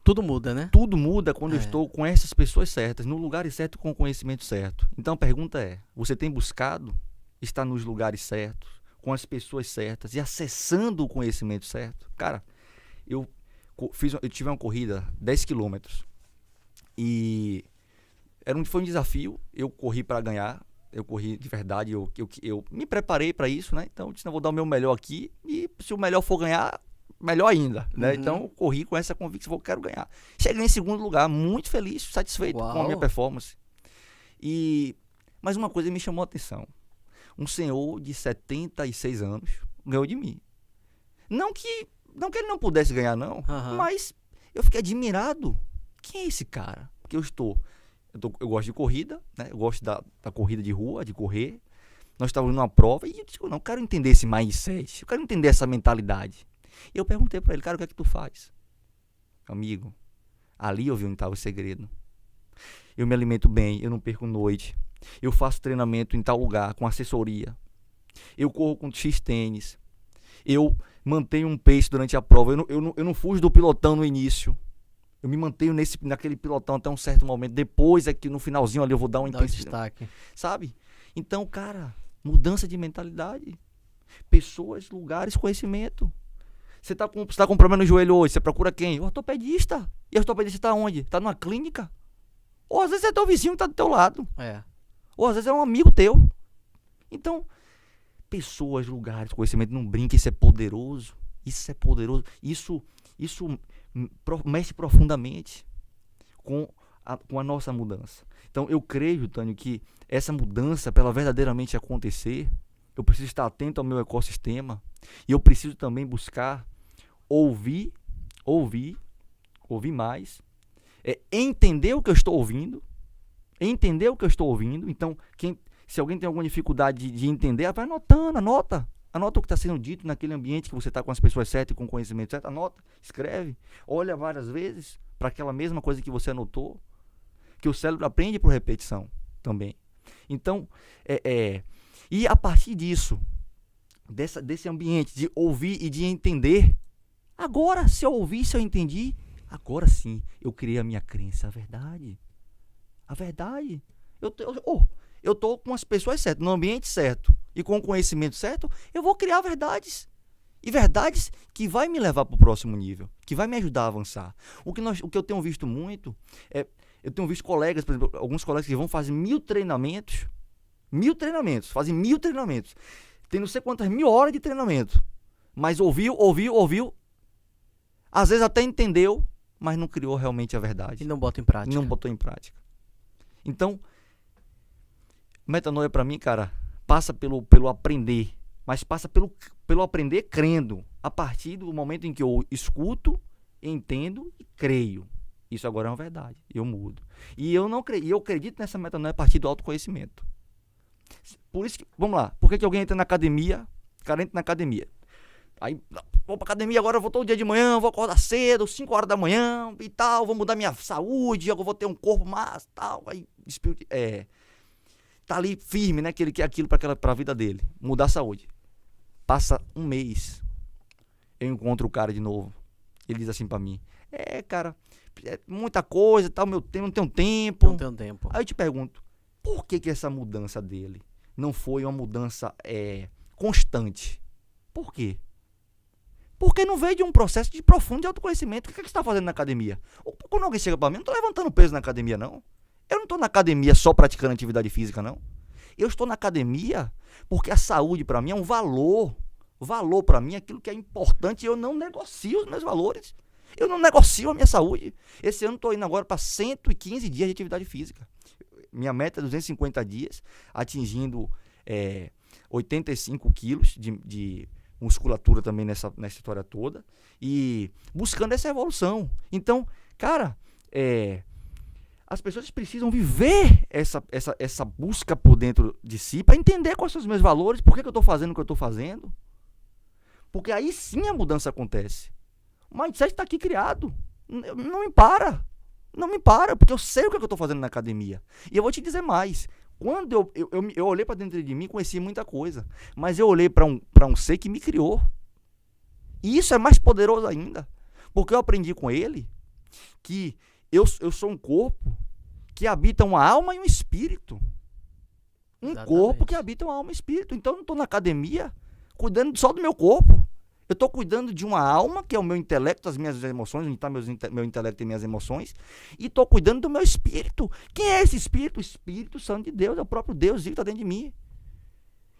tudo muda, né? Tudo muda quando eu estou com essas pessoas certas, no lugar certo, com o conhecimento certo. Então a pergunta é, você tem buscado estar nos lugares certos, com as pessoas certas e acessando o conhecimento certo? Cara, eu tive uma corrida 10 quilômetros e foi um desafio, eu corri para ganhar, eu corri de verdade, eu me preparei para isso, né? Então eu disse, não, vou dar o meu melhor aqui e se o melhor for ganhar, melhor ainda, né? Então eu corri com essa convicção, eu quero ganhar. Cheguei em segundo lugar, muito feliz, satisfeito com a minha performance. Mas uma coisa me chamou a atenção. Um senhor de 76 anos ganhou de mim. Não que ele não pudesse ganhar, não, mas eu fiquei admirado. Quem é esse cara? Porque eu gosto de corrida, né? Eu gosto da corrida de rua, de correr. Nós estávamos numa prova e eu disse, não, eu quero entender esse mindset, eu quero entender essa mentalidade. E eu perguntei para ele, cara, o que é que tu faz? Amigo, ali eu vi onde estava o segredo. Eu me alimento bem, eu não perco noite. Eu faço treinamento em tal lugar, com assessoria. Eu corro com X tênis. Eu mantenho um pace durante a prova. Eu não fujo do pilotão no início. Eu me mantenho naquele pilotão até um certo momento. Depois é que no finalzinho ali eu vou dar um destaque. Sabe? Então, cara, mudança de mentalidade. Pessoas, lugares, conhecimento. Você tá com problema no joelho hoje, você procura quem? O ortopedista. E o ortopedista está onde? Está numa clínica. Ou às vezes é teu vizinho que está do teu lado. Ou às vezes é um amigo teu. Então, pessoas, lugares, conhecimento, não brinca, isso é poderoso. Isso é poderoso. Isso mexe profundamente com a nossa mudança. Então, eu creio, Tânio, que essa mudança, para ela verdadeiramente acontecer, eu preciso estar atento ao meu ecossistema e eu preciso também buscar ouvir mais, entender o que eu estou ouvindo, Então, se alguém tem alguma dificuldade de entender, vai anotando, anota o que está sendo dito naquele ambiente que você está com as pessoas certas e com o conhecimento certo, anota, escreve, olha várias vezes para aquela mesma coisa que você anotou, que o cérebro aprende por repetição também. Então, e a partir disso, desse ambiente de ouvir e de entender, agora, se eu ouvi, se eu entendi, agora sim, eu criei a minha crença, a verdade. Eu tô com as pessoas certas, no ambiente certo e com o conhecimento certo, eu vou criar verdades. E verdades que vai me levar para o próximo nível, que vai me ajudar a avançar. O que eu tenho visto muito eu tenho visto colegas, por exemplo, alguns colegas que vão fazer 1000 treinamentos, fazem 1000 treinamentos, tem não sei quantas 1000 horas de treinamento, mas ouviu, às vezes até entendeu, mas não criou realmente a verdade. E não bota em prática. Não botou em prática. Então, metanoia para mim, cara, passa pelo aprender, mas passa pelo aprender crendo, a partir do momento em que eu escuto, entendo e creio. Isso agora é uma verdade, eu mudo. E eu acredito nessa metanoia a partir do autoconhecimento. Por isso que, vamos lá, por que alguém entra na academia, cara entra na academia, aí, vou pra academia agora, eu vou todo dia de manhã, vou acordar cedo, 5 horas da manhã e tal, vou mudar minha saúde, eu vou ter um corpo massa, tal, aí, tá ali firme, né, que ele quer aquilo pra vida dele, mudar a saúde. Passa um mês, eu encontro o cara de novo, ele diz assim pra mim, cara, muita coisa, tal, não tenho tempo. Não tenho tempo. Aí eu te pergunto, por que essa mudança dele não foi uma mudança constante? Por quê? Porque não veio de um processo de profundo de autoconhecimento. O que você está fazendo na academia? Quando alguém chega para mim, eu não estou levantando peso na academia, não. Eu não estou na academia só praticando atividade física, não. Eu estou na academia porque a saúde para mim é um valor. Valor para mim é aquilo que é importante e eu não negocio os meus valores. Eu não negocio a minha saúde. Esse ano estou indo agora para 115 dias de atividade física. Minha meta é 250 dias, atingindo 85 quilos de musculatura também nessa história toda. E buscando essa evolução. Então, cara, as pessoas precisam viver essa busca por dentro de si para entender quais são os meus valores, por que eu estou fazendo o que eu estou fazendo. Porque aí sim a mudança acontece. O mindset está aqui criado. Não me para. Não me para, porque eu sei o que eu estou fazendo na academia. E eu vou te dizer mais. Quando eu olhei para dentro de mim, conheci muita coisa. Mas eu olhei para um ser que me criou. E isso é mais poderoso ainda. Porque eu aprendi com ele que eu sou um corpo que habita uma alma e um espírito. Exatamente. Corpo que habita uma alma e um espírito. Então eu não estou na academia cuidando só do meu corpo. Eu estou cuidando de uma alma, que é o meu intelecto, as minhas emoções, onde está meu intelecto e minhas emoções, e estou cuidando do meu espírito. Quem é esse espírito? O Espírito Santo de Deus, é o próprio Deus que está dentro de mim.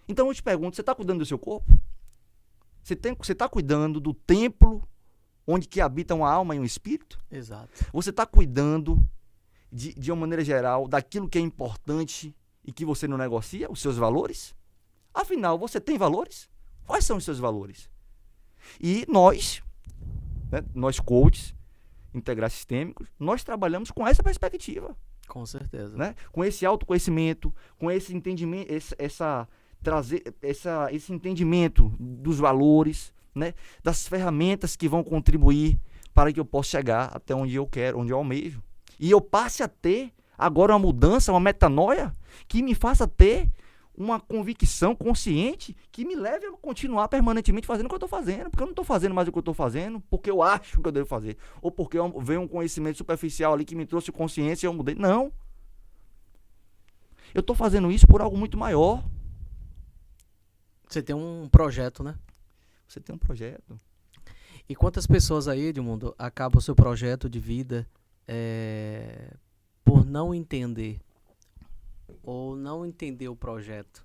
Então eu te pergunto, você está cuidando do seu corpo? Você está cuidando do templo onde que habita uma alma e um espírito? Exato. Você está cuidando, de uma maneira geral, daquilo que é importante e que você não negocia, os seus valores? Afinal, você tem valores? Quais são os seus valores? E nós coaches integrais sistêmicos, nós trabalhamos com essa perspectiva. Com certeza. Né? Com esse autoconhecimento, com esse entendimento, esse entendimento dos valores, né? Das ferramentas que vão contribuir para que eu possa chegar até onde eu quero, onde eu almejo. E eu passe a ter agora uma mudança, uma metanoia, que me faça ter uma convicção consciente que me leve a continuar permanentemente fazendo o que eu estou fazendo. Porque eu não estou fazendo mais o que eu estou fazendo porque eu acho que eu devo fazer. Ou porque veio um conhecimento superficial ali que me trouxe consciência e eu mudei. Não. Eu estou fazendo isso por algo muito maior. Você tem um projeto, né? Você tem um projeto. E quantas pessoas aí, Edmundo, acabam o seu projeto de vida por não entender ou não entender o projeto,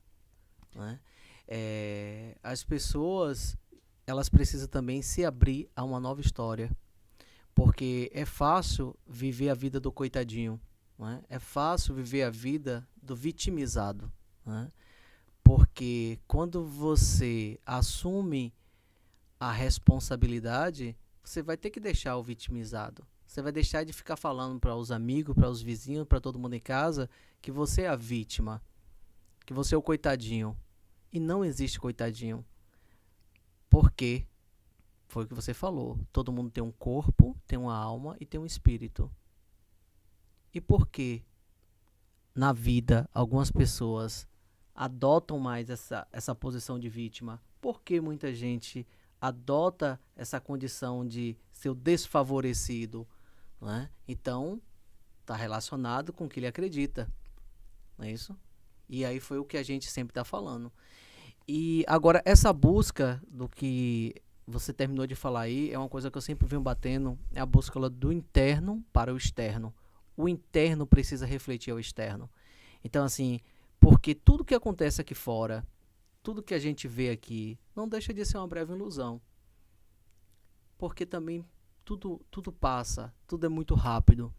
né? As pessoas, elas precisam também se abrir a uma nova história, porque é fácil viver a vida do coitadinho, né? É fácil viver a vida do vitimizado, né? Porque quando você assume a responsabilidade, você vai ter que deixar o vitimizado. Você vai deixar de ficar falando para os amigos, para os vizinhos, para todo mundo em casa que você é a vítima, que você é o coitadinho. E não existe coitadinho. Por quê? Foi o que você falou. Todo mundo tem um corpo, tem uma alma e tem um espírito. E por que na vida algumas pessoas adotam mais essa posição de vítima? Por que muita gente adota essa condição de ser o desfavorecido? Né? Então, está relacionado com o que ele acredita. Não é isso? E aí foi o que a gente sempre está falando. E agora, essa busca do que você terminou de falar aí, é uma coisa que eu sempre venho batendo, é a busca do interno para o externo. O interno precisa refletir ao externo. Então, assim, porque tudo que acontece aqui fora, tudo que a gente vê aqui, não deixa de ser uma breve ilusão. Porque também tudo passa, tudo é muito rápido.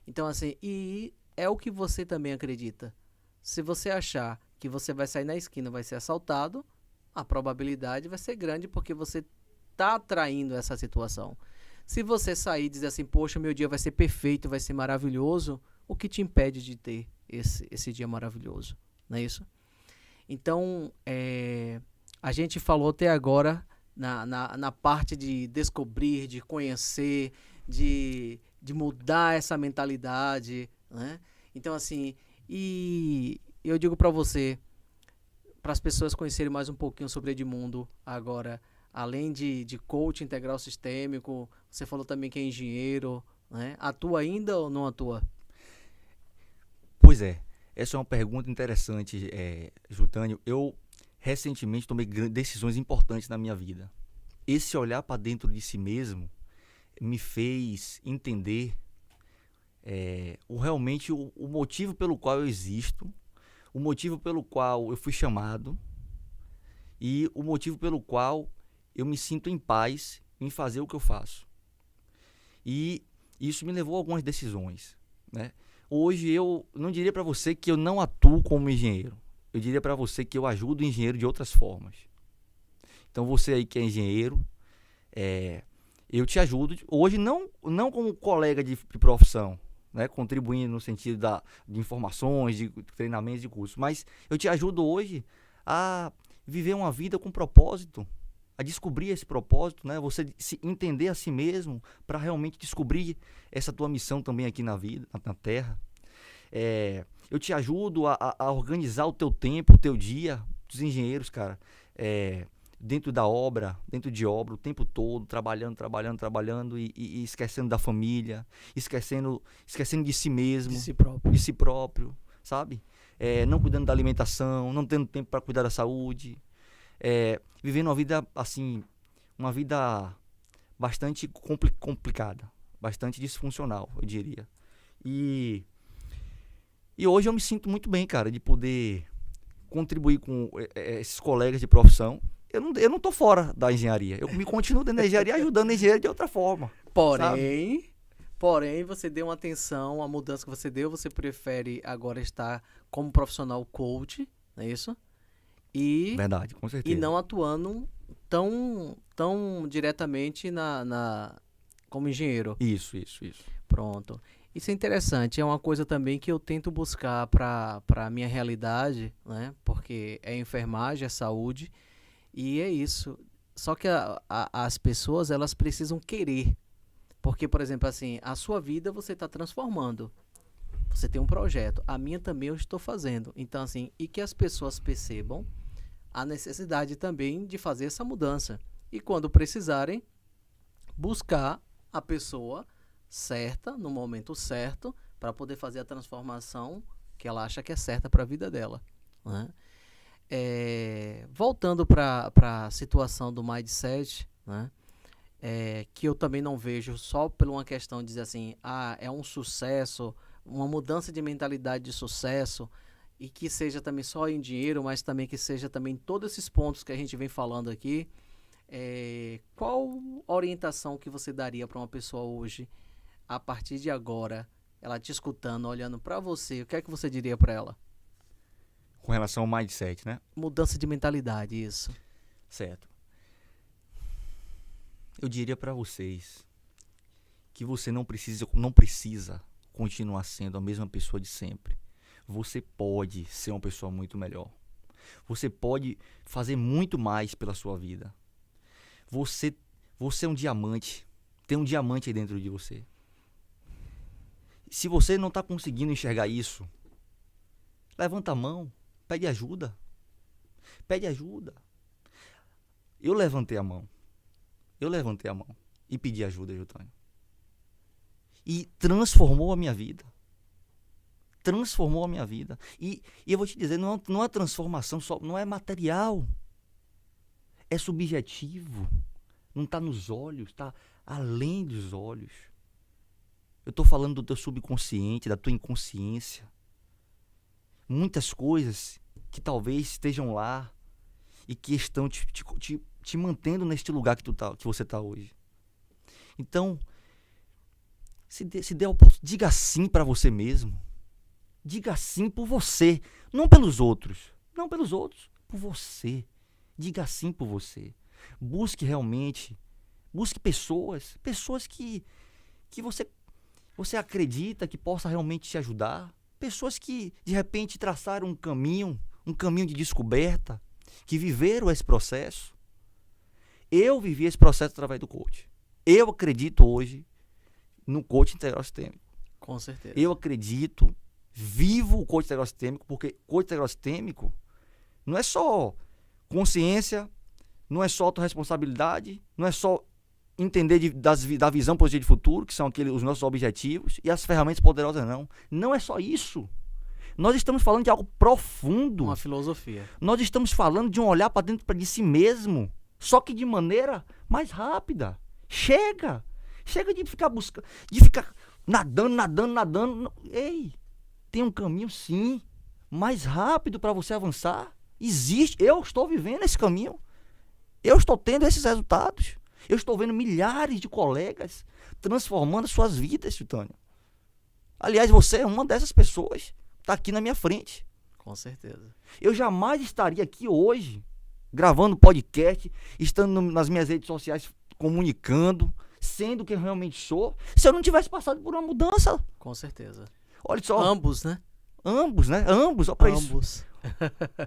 Então, assim, e é o que você também acredita. Se você achar que você vai sair na esquina, vai ser assaltado, a probabilidade vai ser grande porque você está atraindo essa situação. Se você sair e dizer assim, poxa, meu dia vai ser perfeito, vai ser maravilhoso, o que te impede de ter esse dia maravilhoso? Não é isso? Então, a gente falou até agora na parte de descobrir, de conhecer, de mudar essa mentalidade, né? Então, assim, e eu digo para você, para as pessoas conhecerem mais um pouquinho sobre Edmundo agora, além de coach integral sistêmico, você falou também que é engenheiro, né? Atua ainda ou não atua? Pois é, essa é uma pergunta interessante, Jutânio. Eu recentemente tomei decisões importantes na minha vida. Esse olhar para dentro de si mesmo me fez entender realmente o motivo pelo qual eu existo, o motivo pelo qual eu fui chamado e o motivo pelo qual eu me sinto em paz em fazer o que eu faço. E isso me levou a algumas decisões, né? Hoje eu não diria para você que eu não atuo como engenheiro. Eu diria para você que eu ajudo o engenheiro de outras formas. Então você aí que é engenheiro, eu te ajudo hoje não como colega de profissão, né, contribuindo no sentido de informações, de treinamentos, de cursos, mas eu te ajudo hoje a viver uma vida com propósito, a descobrir esse propósito, né, você se entender a si mesmo para realmente descobrir essa tua missão também aqui na vida, na Terra. Eu te ajudo a organizar o teu tempo, o teu dia, dos engenheiros, cara, dentro de obra, o tempo todo, trabalhando e esquecendo da família, esquecendo de si mesmo, de si próprio, sabe? Não cuidando da alimentação, não tendo tempo para cuidar da saúde, vivendo uma vida, assim, uma vida bastante complicada, bastante disfuncional, eu diria. E hoje eu me sinto muito bem, cara, de poder contribuir com esses colegas de profissão. Eu não tô fora da engenharia. Eu me continuo dentro da engenharia ajudando a engenharia de outra forma. Porém, você deu uma atenção, a mudança que você deu, você prefere agora estar como profissional coach, não é isso? Verdade, com certeza. E não atuando tão diretamente como engenheiro. Isso. Pronto. Isso é interessante, é uma coisa também que eu tento buscar para a minha realidade, né? Porque é enfermagem, é saúde. E é isso. Só que as pessoas, elas precisam querer. Porque, por exemplo, assim, a sua vida você está transformando. Você tem um projeto. A minha também eu estou fazendo. Então, assim, e que as pessoas percebam a necessidade também de fazer essa mudança. E quando precisarem, buscar a pessoa certa, no momento certo, para poder fazer a transformação que ela acha que é certa para a vida dela, né? Voltando para a situação do mindset, né? Que eu também não vejo só por uma questão de dizer assim, é um sucesso, uma mudança de mentalidade de sucesso, e que seja também só em dinheiro, mas também que seja também todos esses pontos que a gente vem falando aqui. Qual orientação que você daria para uma pessoa hoje, a partir de agora, ela te escutando, olhando para você, o que é que você diria para ela? Com relação ao mindset, né? Mudança de mentalidade, isso. Certo. Eu diria para vocês que você não precisa continuar sendo a mesma pessoa de sempre. Você pode ser uma pessoa muito melhor. Você pode fazer muito mais pela sua vida. Você é um diamante. Tem um diamante aí dentro de você. Se você não está conseguindo enxergar isso, levanta a mão. Pede ajuda. Eu levantei a mão e pedi ajuda, Jotânio. E transformou a minha vida. E eu vou te dizer, não é transformação só, não é material. É subjetivo. Não está nos olhos, está além dos olhos. Eu estou falando do teu subconsciente, da tua inconsciência. Muitas coisas que talvez estejam lá e que estão te mantendo neste lugar que você está hoje. Então, diga sim para você mesmo. Diga sim por você, não pelos outros. Por você. Diga sim por você. Busque pessoas que você acredita que possa realmente te ajudar. Pessoas que, de repente, traçaram um caminho de descoberta, que viveram esse processo. Eu vivi esse processo através do coach. Eu acredito hoje no coach integral sistêmico. Com certeza. Eu acredito, vivo o coach integral sistêmico, porque coach integral sistêmico não é só consciência, não é só autorresponsabilidade, não é só entender da visão positiva de futuro, que são os nossos objetivos, e as ferramentas poderosas não. Não é só isso. Nós estamos falando de algo profundo. Uma filosofia. Nós estamos falando de um olhar para dentro de si mesmo, só que de maneira mais rápida. Chega de ficar buscando, de ficar nadando. Ei, tem um caminho sim. mais rápido para você avançar. Existe. Eu estou vivendo esse caminho. Eu estou tendo esses resultados. Eu estou vendo milhares de colegas transformando suas vidas, Titânio. Aliás, você é uma dessas pessoas. Está aqui na minha frente. Com certeza. Eu jamais estaria aqui hoje, gravando podcast, estando nas minhas redes sociais, comunicando, sendo quem eu realmente sou, se eu não tivesse passado por uma mudança. Com certeza. Olha só. Ambos, né? Ambos, né? Ambos, só para isso. Ambos.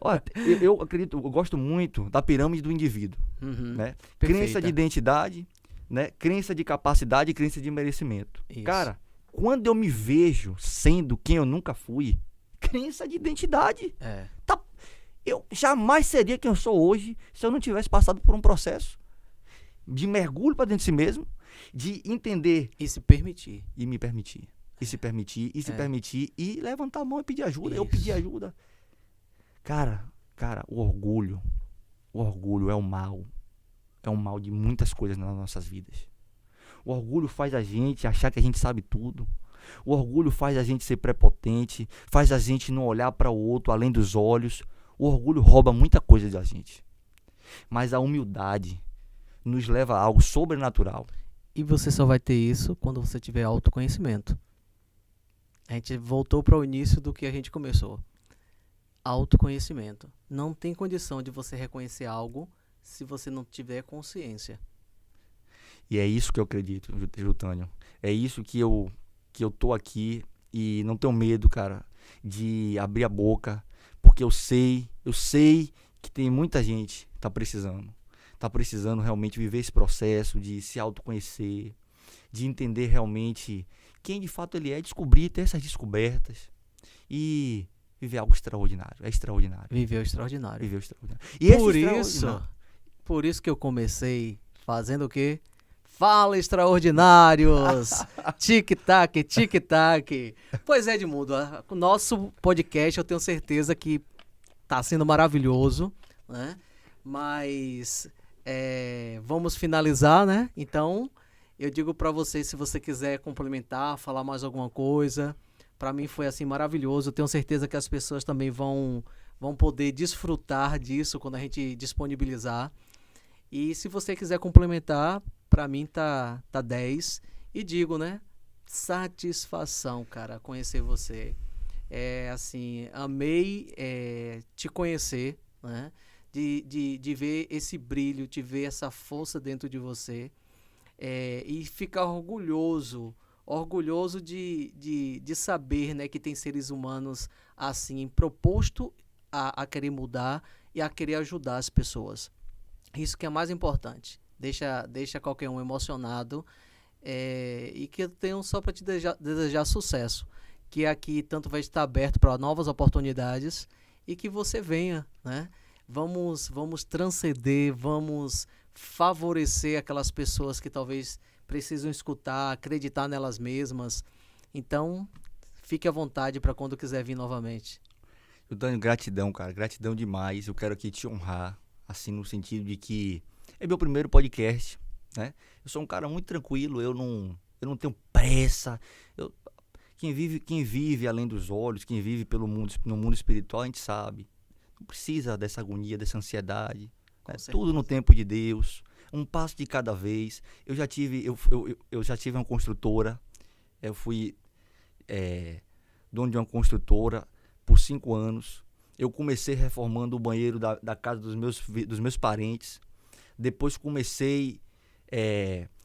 Olha, eu acredito, eu gosto muito da pirâmide do indivíduo, né? Crença de identidade, né? Crença de capacidade e crença de merecimento. Isso. Cara, quando eu me vejo sendo quem eu nunca fui, crença de identidade. Tá, eu jamais seria quem eu sou hoje se eu não tivesse passado por um processo de mergulho para dentro de si mesmo, de entender e se permitir. E me permitir. E se permitir, e se permitir, e levantar a mão e pedir ajuda. Isso. Eu pedi ajuda. Cara, o orgulho é o mal. É o mal de muitas coisas nas nossas vidas. O orgulho faz a gente achar que a gente sabe tudo. O orgulho faz a gente ser prepotente, faz a gente não olhar para o outro além dos olhos. O orgulho rouba muita coisa da gente. Mas a humildade nos leva a algo sobrenatural. E você só vai ter isso quando você tiver autoconhecimento. A gente voltou para o início do que a gente começou. Autoconhecimento. Não tem condição de você reconhecer algo se você não tiver consciência. E é isso que eu acredito, Jutânio. É isso que eu tô aqui e não tenho medo, cara, de abrir a boca, porque eu sei que tem muita gente que tá precisando realmente viver esse processo de se autoconhecer, de entender realmente quem de fato ele é, descobrir, ter essas descobertas e viver algo extraordinário. É extraordinário. Viver o extraordinário. Viver o extraordinário. E por isso que eu comecei fazendo o quê? Fala, extraordinários! Tic-tac, tic-tac. Pois é, Edmundo, o nosso podcast eu tenho certeza que tá sendo maravilhoso, né? Mas vamos finalizar, né? Então, eu digo para você, se você quiser complementar, falar mais alguma coisa, para mim foi assim maravilhoso. Eu tenho certeza que as pessoas também vão poder desfrutar disso quando a gente disponibilizar. E se você quiser complementar, para mim tá 10. E digo, né? Satisfação, cara, conhecer você. Assim, amei te conhecer, né? De ver esse brilho, de ver essa força dentro de você. E ficar orgulhoso de saber, né, que tem seres humanos assim, proposto a querer mudar e a querer ajudar as pessoas. Isso que é mais importante. Deixa qualquer um emocionado e que eu tenho só para te desejar sucesso. Que aqui tanto vai estar aberto para novas oportunidades e que você venha, né? Vamos transcender, vamos favorecer aquelas pessoas que talvez precisam escutar, acreditar nelas mesmas. Então, fique à vontade para quando quiser vir novamente. Eu tenho gratidão, cara, gratidão demais. Eu quero aqui te honrar, assim, no sentido de que é meu primeiro podcast, né? Eu sou um cara muito tranquilo, eu não tenho pressa. Quem vive além dos olhos, quem vive no mundo espiritual, a gente sabe. Não precisa dessa agonia, dessa ansiedade. Né? Tudo no tempo de Deus, um passo de cada vez. Eu já tive uma construtora, eu fui dono de uma construtora por 5 anos. Eu comecei reformando o banheiro da casa dos meus parentes. Depois comecei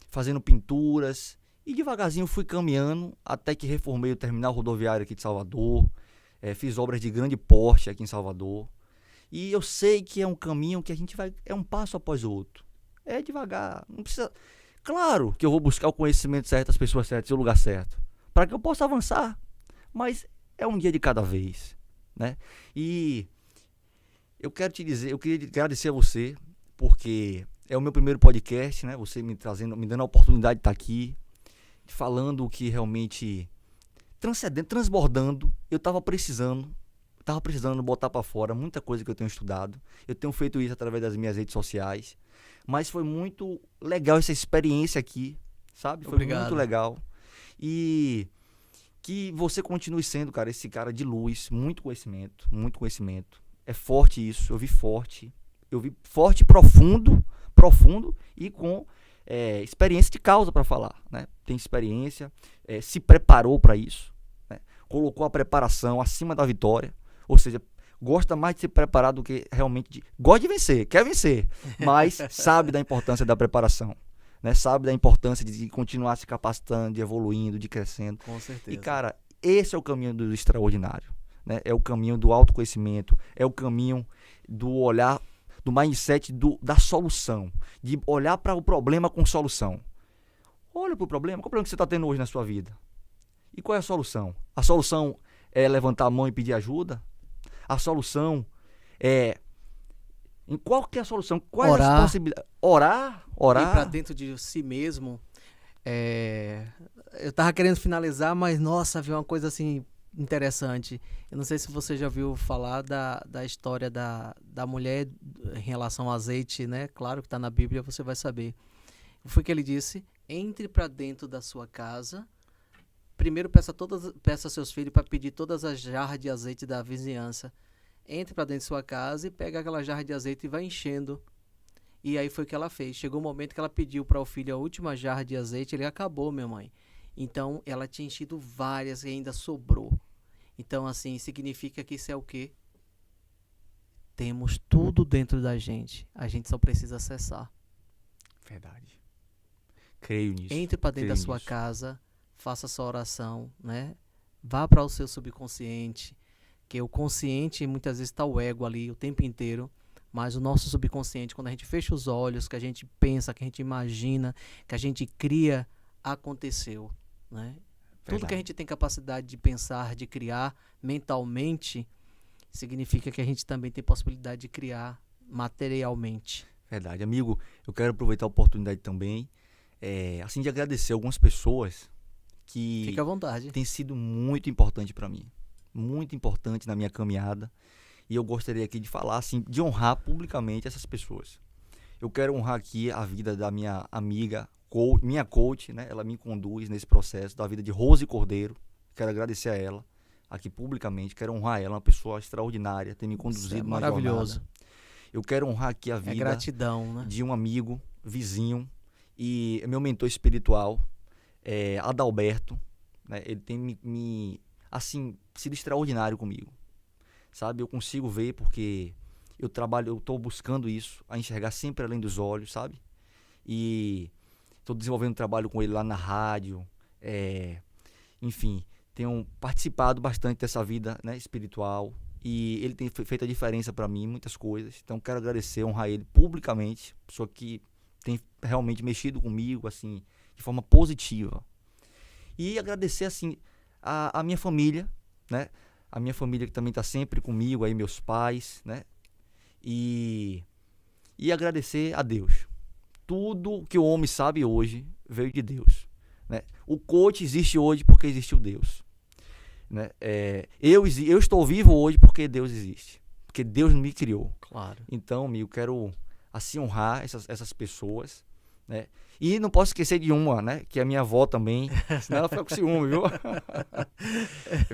fazendo pinturas e devagarzinho fui caminhando até que reformei o terminal rodoviário aqui de Salvador. Fiz obras de grande porte aqui em Salvador. E eu sei que é um caminho que a gente vai... É um passo após o outro. É devagar. Não precisa... Claro que eu vou buscar o conhecimento certo, as pessoas certas e o lugar certo. Para que eu possa avançar. Mas é um dia de cada vez. Né? E eu quero te dizer... Eu queria agradecer a você. Porque é o meu primeiro podcast, né? Você me dando a oportunidade de estar aqui. Falando o que realmente... transbordando. Eu estava precisando botar para fora muita coisa que eu tenho estudado. Eu tenho feito isso através das minhas redes sociais. Mas foi muito legal essa experiência aqui, sabe? Foi Obrigado. Muito legal. E Que você continue sendo, cara, esse cara de luz, muito conhecimento, muito conhecimento. É forte isso, eu vi forte, profundo e com experiência de causa para falar, né? Tem experiência, se preparou para isso, né? Colocou a preparação acima da vitória, ou seja, gosta mais de se preparar do que realmente gosta de vencer, quer vencer, mas sabe da importância da preparação, né? Sabe da importância de continuar se capacitando, de evoluindo, de crescendo. Com certeza. E, cara, esse é o caminho do extraordinário, né? É o caminho do autoconhecimento, é o caminho do olhar, do mindset da solução, de olhar para o problema com solução. Olha para o problema, qual é o problema que você está tendo hoje na sua vida? E qual é a solução? A solução é levantar a mão e pedir ajuda? A solução é... Qual que é a solução? Quais as possibilidades? Orar. Ir para dentro de si mesmo. Eu tava querendo finalizar, mas nossa, vi uma coisa assim interessante. Eu não sei se você já ouviu falar da história da mulher em relação ao azeite, né? Claro que está na Bíblia, você vai saber. Foi que ele disse: entre para dentro da sua casa. Primeiro peça seus filhos para pedir todas as jarras de azeite da vizinhança. Entre para dentro de sua casa e pega aquela jarra de azeite e vai enchendo. E aí foi o que ela fez. Chegou o momento que ela pediu para o filho a última jarra de azeite, ele acabou, minha mãe. Então, ela tinha enchido várias e ainda sobrou. Então, assim, significa que isso é o quê? Temos tudo dentro da gente. A gente só precisa acessar. Verdade. Creio nisso. Entre para dentro da sua casa, faça sua oração, né? Vá para o seu subconsciente, que o consciente, muitas vezes está o ego ali o tempo inteiro. Mas o nosso subconsciente, quando a gente fecha os olhos, que a gente pensa, que a gente imagina, que a gente cria, aconteceu, né? Tudo que a gente tem capacidade de pensar, de criar mentalmente, significa que a gente também tem possibilidade de criar materialmente. Verdade. Amigo, eu quero aproveitar a oportunidade também, assim, de agradecer algumas pessoas que... Fica à vontade. Tem sido muito importante para mim. Muito importante na minha caminhada. E eu gostaria aqui de falar, assim, de honrar publicamente essas pessoas. Eu quero honrar aqui a vida da minha amiga, minha coach, né? Ela me conduz nesse processo, da vida de Rose Cordeiro. Quero agradecer a ela aqui publicamente. Quero honrar ela, uma pessoa extraordinária, ter me conduzido numa maravilhoso. jornada. Eu quero honrar aqui a vida gratidão, né? de um amigo, vizinho e meu mentor espiritual, Adalberto. Né? Ele tem assim, sido extraordinário comigo. Sabe, eu consigo ver porque eu estou buscando isso, a enxergar sempre além dos olhos, sabe? E estou desenvolvendo um trabalho com ele lá na rádio, enfim, tenho participado bastante dessa vida, né, espiritual, e ele tem feito a diferença para mim em muitas coisas. Então quero agradecer, honrar ele publicamente, pessoa que tem realmente mexido comigo, assim, de forma positiva. E agradecer, assim, a minha família, né? A minha família que também está sempre comigo, aí meus pais, né? E agradecer a Deus. Tudo que o homem sabe hoje veio de Deus, né? O coach existe hoje porque existiu Deus, né? Eu estou vivo hoje porque Deus existe, porque Deus me criou. Claro. Então, eu quero assim honrar essas pessoas, né? E não posso esquecer de uma, né? Que é a minha avó também. Senão ela fica com ciúme, viu?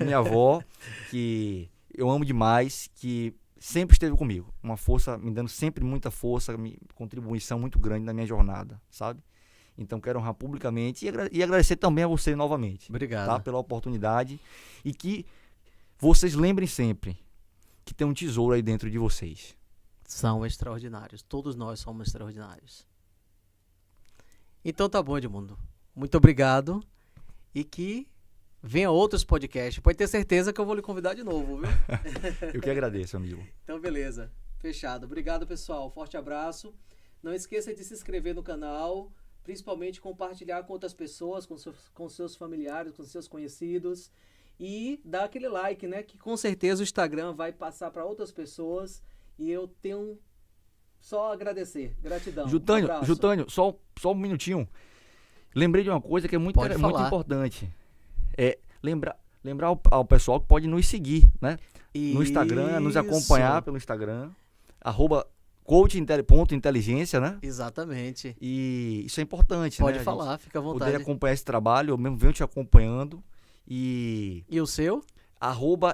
Minha avó, que eu amo demais, que sempre esteve comigo. Uma força, me dando sempre muita força, contribuição muito grande na minha jornada, sabe? Então quero honrar publicamente e agradecer também a você novamente. Obrigado. Tá? Pela oportunidade. E que vocês lembrem sempre que tem um tesouro aí dentro de vocês. São extraordinários. Todos nós somos extraordinários. Então tá bom, Edmundo. Muito obrigado. E que venha outros podcasts. Pode ter certeza que eu vou lhe convidar de novo, viu? Eu que agradeço, amigo. Então, beleza. Fechado. Obrigado, pessoal. Forte abraço. Não esqueça de se inscrever no canal, principalmente compartilhar com outras pessoas, com seus familiares, com seus conhecidos. E dar aquele like, né? Que com certeza o Instagram vai passar para outras pessoas. E eu tenho só a agradecer. Gratidão. Jutânio, só um minutinho. Lembrei de uma coisa que é muito importante. Lembrar ao pessoal que pode nos seguir, né? No Instagram, nos acompanhar pelo Instagram. @coach.inteligência, né? Exatamente. E isso é importante, pode né? falar, fica à vontade. Poder acompanhar esse trabalho, eu mesmo venho te acompanhando. E o seu?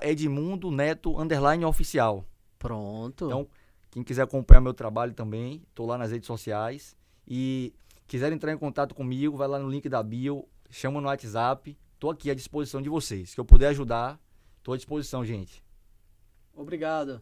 @EdmundoNeto_oficial. Pronto. Então, quem quiser acompanhar meu trabalho também, tô lá nas redes sociais. E quiser entrar em contato comigo, vai lá no link da bio, chama no WhatsApp. Tô aqui à disposição de vocês. Se eu puder ajudar, tô à disposição, gente. Obrigado.